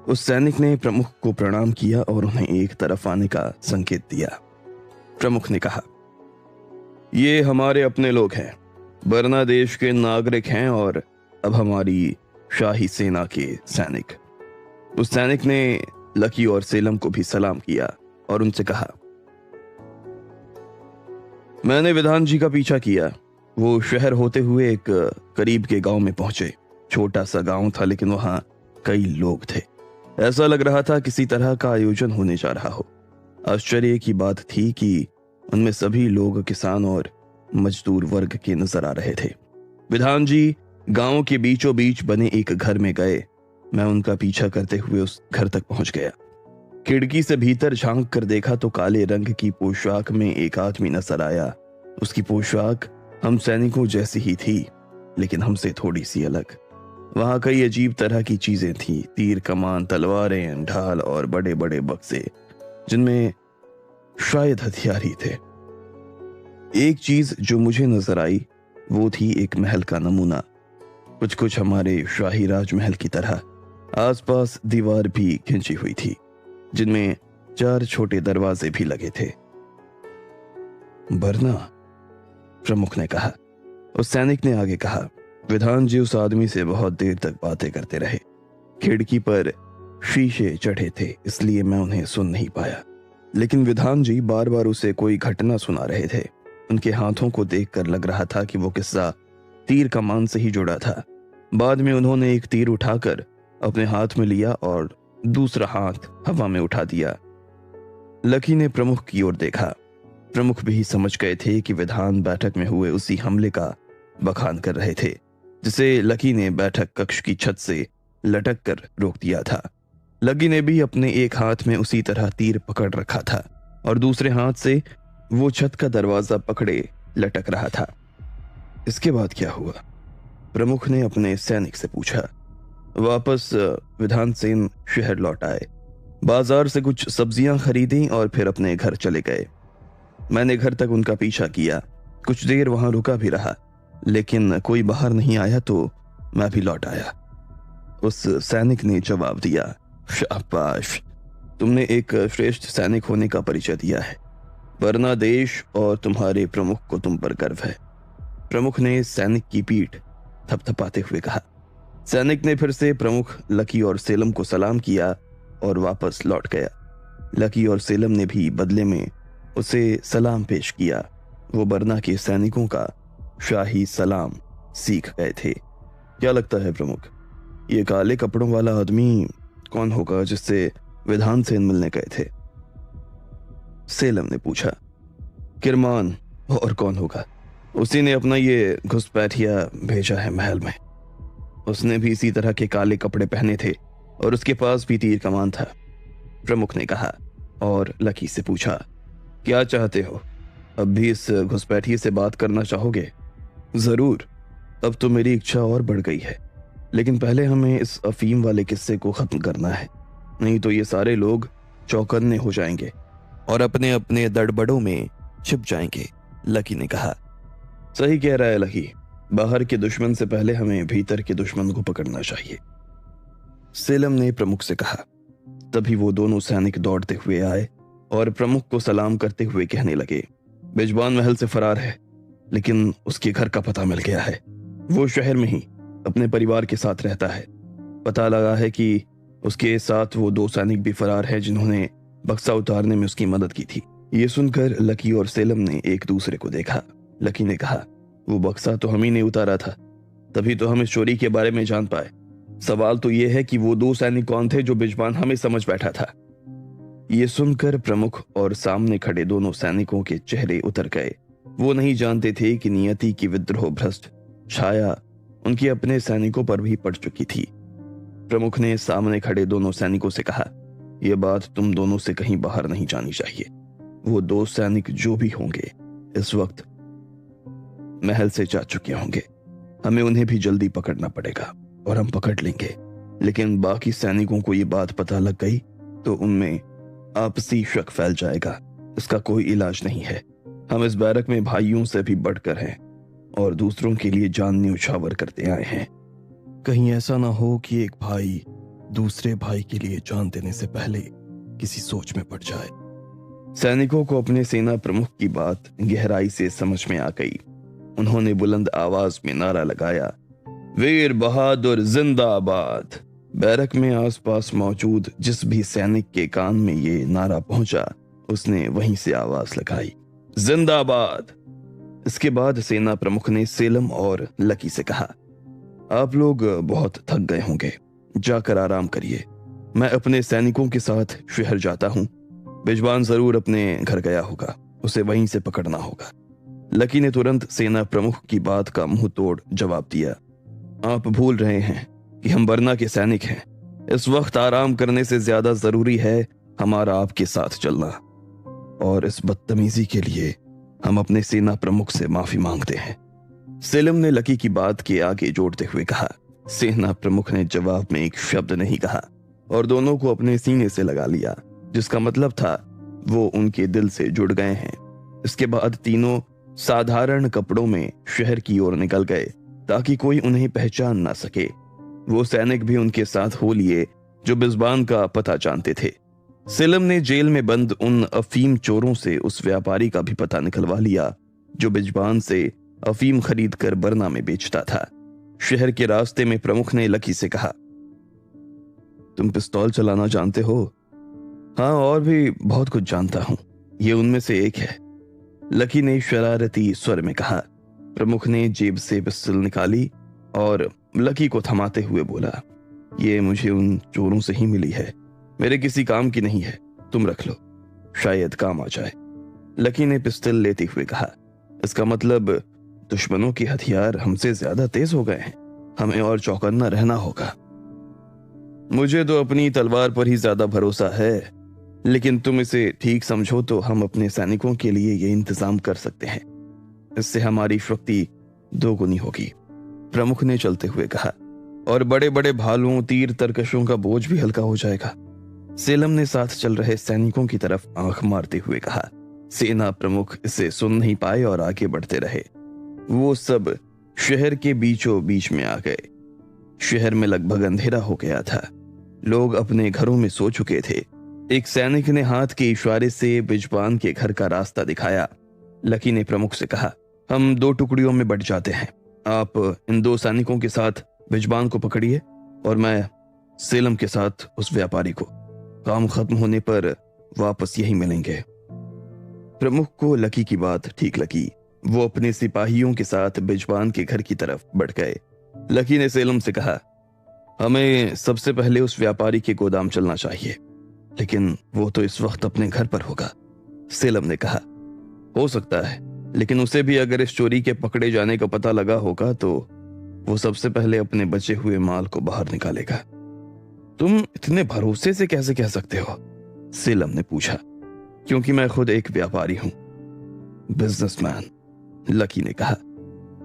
उस सैनिक ने प्रमुख को प्रणाम किया और उन्हें एक तरफ आने का संकेत दिया। प्रमुख ने कहा, ये हमारे अपने लोग हैं, बरना देश के नागरिक हैं और अब हमारी शाही सेना के सैनिक। उस सैनिक ने लकी और सेलम को भी सलाम किया और उनसे कहा, मैंने विधान जी का पीछा किया। वो शहर होते हुए एक करीब के गांव में पहुंचे। छोटा सा गांव था, लेकिन वहां कई लोग थे। ऐसा लग रहा था किसी तरह का आयोजन होने जा रहा हो। आश्चर्य की बात थी कि उनमें सभी लोग किसान और मजदूर वर्ग के नजर आ रहे थे। विधान जी गांव के बीचों बीच बने एक घर में गए। मैं उनका पीछा करते हुए उस घर तक पहुंच गया। खिड़की से भीतर झांक कर देखा तो काले रंग की पोशाक में एक आदमी नजर आया। उसकी पोशाक हम सैनिकों जैसी ही थी, लेकिन हमसे थोड़ी सी अलग। वहां कई अजीब तरह की चीजें थीं, तीर कमान, तलवारें, ढाल और बड़े बड़े बक्से, जिनमें शायद हथियार ही थे। एक चीज जो मुझे नजर आई वो थी एक महल का नमूना, कुछ कुछ हमारे शाही राजमहल की तरह। आसपास दीवार भी खिंची हुई थी, जिनमें 4 छोटे दरवाजे भी लगे थे। बरना, प्रमुख ने कहा। उस सैनिक ने आगे कहा। विधान जी उस आदमी से बहुत देर तक बातें करते रहे। खिड़की पर शीशे चढ़े थे, इसलिए मैं उन्हें सुन नहीं पाया, लेकिन विधान जी बार बार उसे कोई घटना सुना रहे थे। उनके हाथों को देखकर लग रहा था कि वो किस्सा तीर कमान से ही जुड़ा था। बाद में उन्होंने एक तीर उठाकर अपने हाथ में लिया और दूसरा हाथ हवा में उठा दिया। लकी ने प्रमुख की ओर देखा। प्रमुख भी समझ गए थे कि विधान बैठक में हुए उसी हमले का बखान कर रहे थे, जिसे लकी ने बैठक कक्ष की छत से लटक कर रोक दिया था। लकी ने भी अपने एक हाथ में उसी तरह तीर पकड़ रखा था और दूसरे हाथ से वो छत का दरवाजा पकड़े लटक रहा था। इसके बाद क्या हुआ? प्रमुख ने अपने सैनिक से पूछा। वापस विधान सेन शहर लौट आए, बाजार से कुछ सब्जियां खरीदी और फिर अपने घर चले गए। मैंने घर तक उनका पीछा किया, कुछ देर वहां रुका भी रहा, लेकिन कोई बाहर नहीं आया तो मैं भी लौट आया। उस सैनिक ने जवाब दिया। शाबाश, तुमने एक श्रेष्ठ सैनिक होने का परिचय दिया है, वरना देश और तुम्हारे प्रमुख को तुम पर गर्व है। प्रमुख ने सैनिक की पीठ थपथपाते हुए कहा। सैनिक ने फिर से प्रमुख, लकी और सेलम को सलाम किया और वापस लौट गया। लकी और सेलम ने भी बदले में उसे सलाम पेश किया। वो बरना के सैनिकों का शाही सलाम सीख गए थे। क्या लगता है प्रमुख, ये काले कपड़ों वाला आदमी कौन होगा जिससे विधान सेन मिलने गए थे? सेलम ने पूछा। किरमान, और कौन होगा? उसी ने अपना ये घुसपैठिया भेजा है महल में। उसने भी इसी तरह के काले कपड़े पहने थे और उसके पास भी तीर कमान था, प्रमुख ने कहा और लकी से पूछा। क्या चाहते हो? अब भी इस घुसपैठिए से बात करना चाहोगे? जरूर, अब तो मेरी इच्छा और बढ़ गई है, लेकिन पहले हमें इस अफीम वाले किस्से को खत्म करना है, नहीं तो ये सारे लोग चौकन्ने हो जाएंगे और अपने अपने दड़बड़ों में छिप जाएंगे, लकी ने कहा। सही कह रहा है लकी, बाहर के दुश्मन से पहले हमें भीतर के दुश्मन को पकड़ना चाहिए, सेलम ने प्रमुख से कहा। तभी वो दोनों सैनिक दौड़ते हुए आए और प्रमुख को सलाम करते हुए कहने लगे। बिजबान महल से फरार है, लेकिन उसके घर का पता मिल गया है। वो शहर में ही अपने परिवार के साथ रहता है। पता लगा है कि उसके साथ वो 2 सैनिक भी फरार हैं जिन्होंने बक्सा उतारने में उसकी मदद की थी। ये सुनकर लकी और सेलम ने एक दूसरे को देखा। लकी ने कहा, वो बक्सा तो हम ही ने उतारा था, तभी तो हम इस चोरी के बारे में जान पाए। सवाल तो ये है कि वो 2 सैनिक कौन थे जो बिजबान हमें समझ बैठा था। ये सुनकर प्रमुख और सामने खड़े दोनों सैनिकों के चेहरे उतर गए। वो नहीं जानते थे कि नियति की विद्रोह भ्रष्ट छाया उनके अपने सैनिकों पर भी पड़ चुकी थी। प्रमुख ने सामने खड़े दोनों सैनिकों से कहा, यह बात तुम दोनों से कहीं बाहर नहीं जानी चाहिए। वो 2 सैनिक जो भी होंगे इस वक्त महल से जा चुके होंगे। हमें उन्हें भी जल्दी पकड़ना पड़ेगा और हम पकड़ लेंगे, लेकिन बाकी सैनिकों को ये बात पता लग गई तो उनमें आपसी शक फैल जाएगा। इसका कोई इलाज नहीं है। हम इस बैरक में भाइयों से भी बढ़कर हैं और दूसरों के लिए जान न्यौछावर करते आए हैं। कहीं ऐसा ना हो कि एक भाई दूसरे भाई के लिए जान देने से पहले किसी सोच में पड़ जाए। सैनिकों को अपने सेना प्रमुख की बात गहराई से समझ में आ गई। उन्होंने बुलंद आवाज में नारा लगाया, वीर बहादुर जिंदाबाद। बैरक में आसपास मौजूद जिस भी सैनिक के कान में ये नारा पहुंचा, उसने वहीं से आवाज लगाई, जिंदाबाद। इसके बाद सेना प्रमुख ने सेलम और लकी से कहा, आप लोग बहुत थक गए होंगे, जाकर आराम करिए। मैं अपने सैनिकों के साथ शहर जाता हूं। बिजबान जरूर अपने घर गया होगा, उसे वहीं से पकड़ना होगा। लकी ने तुरंत सेना प्रमुख की बात का मुंह तोड़ जवाब दिया। आप भूल रहे हैं कि हम बरना के सैनिक हैं। इस वक्त आराम करने से ज्यादा जरूरी है हमारा आपके साथ चलना, और इस बदतमीजी के लिए हम अपने सेना प्रमुख से माफी मांगते हैं। सेलिम ने लकी की बात के आगे जोड़ते हुए कहा। सेना प्रमुख ने जवाब में एक शब्द नहीं कहा और दोनों को अपने सीने से लगा लिया, जिसका मतलब था वो उनके दिल से जुड़ गए हैं। इसके बाद तीनों साधारण कपड़ों में शहर की ओर निकल गए ताकि कोई उन्हें पहचान ना सके। वो सैनिक भी उनके साथ हो लिए जो बिजबान का पता जानते थे। सेलिम ने जेल में बंद उन अफीम चोरों से उस व्यापारी का भी पता निकलवा लिया जो बिजबान से अफीम खरीद कर बरना में बेचता था। शहर के रास्ते में प्रमुख ने लकी से कहा, तुम पिस्तौल चलाना जानते हो? हाँ, और भी बहुत कुछ जानता हूं, ये उनमें से एक है, लकी ने शरारती स्वर में कहा। प्रमुख ने जेब से पिस्तौल निकाली और लकी को थमाते हुए बोला, ये मुझे उन चोरों से ही मिली है, मेरे किसी काम की नहीं है, तुम रख लो, शायद काम आ जाए। लकी ने पिस्तौल लेते हुए कहा, इसका मतलब दुश्मनों के हथियार हमसे ज्यादा तेज हो गए हैं, हमें और चौकन्ना रहना होगा। मुझे तो अपनी तलवार पर ही ज्यादा भरोसा है, लेकिन तुम इसे ठीक समझो तो हम अपने सैनिकों के लिए ये इंतजाम कर सकते हैं, इससे हमारी शक्ति दोगुनी होगी, प्रमुख ने चलते हुए कहा, और बड़े बड़े भालुओं तीर तरकशों का बोझ भी हल्का हो जाएगा। सेलिम ने साथ चल रहे सैनिकों की तरफ आंख मारते हुए कहा। सेना प्रमुख इसे सुन नहीं पाए और आगे बढ़ते रहे। वो सब शहर के बीचों बीच में आ गए। शहर में लगभग अंधेरा हो गया था, लोग अपने घरों में सो चुके थे। एक सैनिक ने हाथ के इशारे से बिजबान के घर का रास्ता दिखाया। लकी ने प्रमुख से कहा, हम 2 टुकड़ियों में बट जाते हैं, आप इन 2 सैनिकों के साथ बिजबान को पकड़िए और मैं सेलिम के साथ उस व्यापारी को, काम खत्म होने पर वापस यहीं मिलेंगे। प्रमुख को लकी की बात ठीक लगी। वो अपने सिपाहियों के साथ बिजबान के घर की तरफ बढ़ गए। लकी ने सेलिम से कहा, हमें सबसे पहले उस व्यापारी के गोदाम चलना चाहिए, लेकिन वो तो इस वक्त अपने घर पर होगा। सेलिम ने कहा, हो सकता है, लेकिन उसे भी अगर इस चोरी के पकड़े जाने का पता लगा होगा तो वो सबसे पहले अपने बचे हुए माल को बाहर निकालेगा। तुम इतने भरोसे से कैसे कह सकते हो? सेलिम ने पूछा। क्योंकि मैं खुद एक व्यापारी हूं, बिजनेसमैन, लकी ने कहा।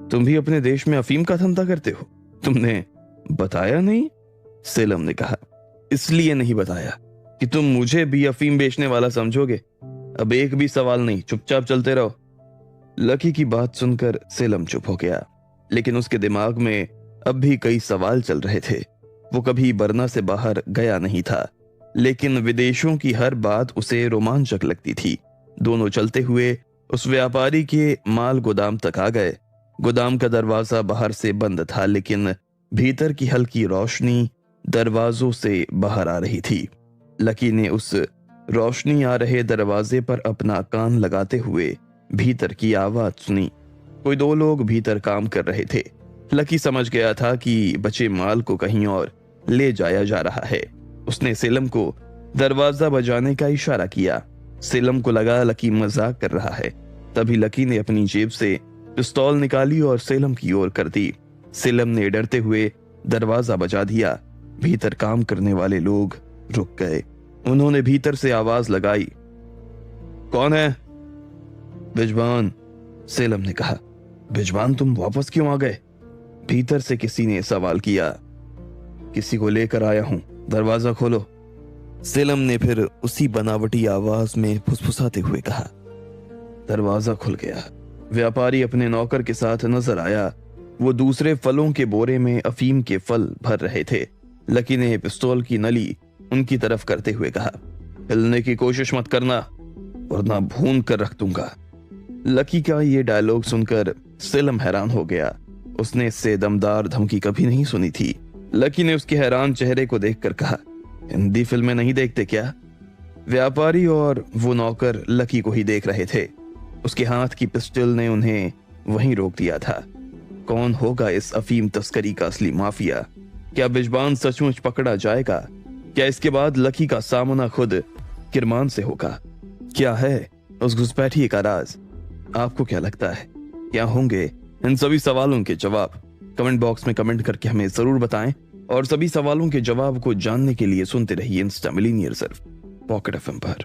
तुम भी अपने देश में अफीम का धंधा करते हो? तुमने बताया नहीं? सेलिम ने कहा। इसलिए नहीं बताया कि तुम मुझे भी अफीम बेचने वाला समझोगे। अब एक भी सवाल नहीं, चुपचाप चलते रहो। लकी की बात सुनकर सेलिम चुप हो गया, लेकिन उसके दिमाग में अब भी कई सवाल चल रहे थे। वो कभी बरना से बाहर गया नहीं था, लेकिन विदेशों की हर बात उसे रोमांचक लगती थी। दोनों चलते हुए उस व्यापारी के माल गोदाम तक आ गए। गोदाम का दरवाजा बाहर से बंद था, लेकिन भीतर की हल्की रोशनी दरवाजों से बाहर आ रही थी। लकी ने उस रोशनी आ रहे दरवाजे पर अपना कान लगाते हुए भीतर की आवाज सुनी। कोई 2 लोग भीतर काम कर रहे थे। लकी समझ गया था कि बचे माल को कहीं और ले जाया जा रहा है। उसने सेलिम को दरवाजा बजाने का इशारा किया। सेलिम को लगा लकी मजाक कर रहा है। तभी लकी ने अपनी जेब से पिस्तौल निकाली और सेलिम की ओर कर दी। सेलिम ने डरते हुए दरवाजा बजा दिया। भीतर काम करने वाले लोग रुक गए। उन्होंने भीतर से आवाज लगाई, कौन है? बिजबान, सेलिम ने कहा। बिजबान, तुम वापस क्यों आ गए? भीतर से किसी ने सवाल किया। किसी को लेकर आया हूं, दरवाजा खोलो, सेलिम ने फिर उसी बनावटी आवाज में फुसफुसाते हुए कहा। दरवाजा खुल गया। व्यापारी अपने नौकर के साथ नजर आया। वो दूसरे फलों के बोरे में अफीम के फल भर रहे थे। लकी ने पिस्तौल की नली उनकी तरफ करते हुए कहा, हिलने की कोशिश मत करना वरना भून कर रख दूंगा। लकी का ये डायलॉग सुनकर सेलिम हैरान हो गया। उसने इससे दमदार धमकी कभी नहीं सुनी थी। लकी ने उसके हैरान चेहरे को देखकर कहा, हिंदी फिल्में नहीं देखते क्या? व्यापारी और वो नौकर लकी को ही देख रहे थे। उसके हाथ की पिस्टल ने उन्हें वहीं रोक दिया था। कौन होगा इस अफीम तस्करी का असली माफिया? क्या बिजबान सचमुच पकड़ा जाएगा? क्या इसके बाद लकी का सामना खुद किरमान से होगा? क्या है उस घुसपैठिए का राज? आपको क्या लगता है, क्या होंगे इन सभी सवालों के जवाब? कमेंट बॉक्स में कमेंट करके हमें जरूर बताएं और सभी सवालों के जवाब को जानने के लिए सुनते रहिए इंस्टा मिलीनियर सिर्फ पॉकेट एफएम पर।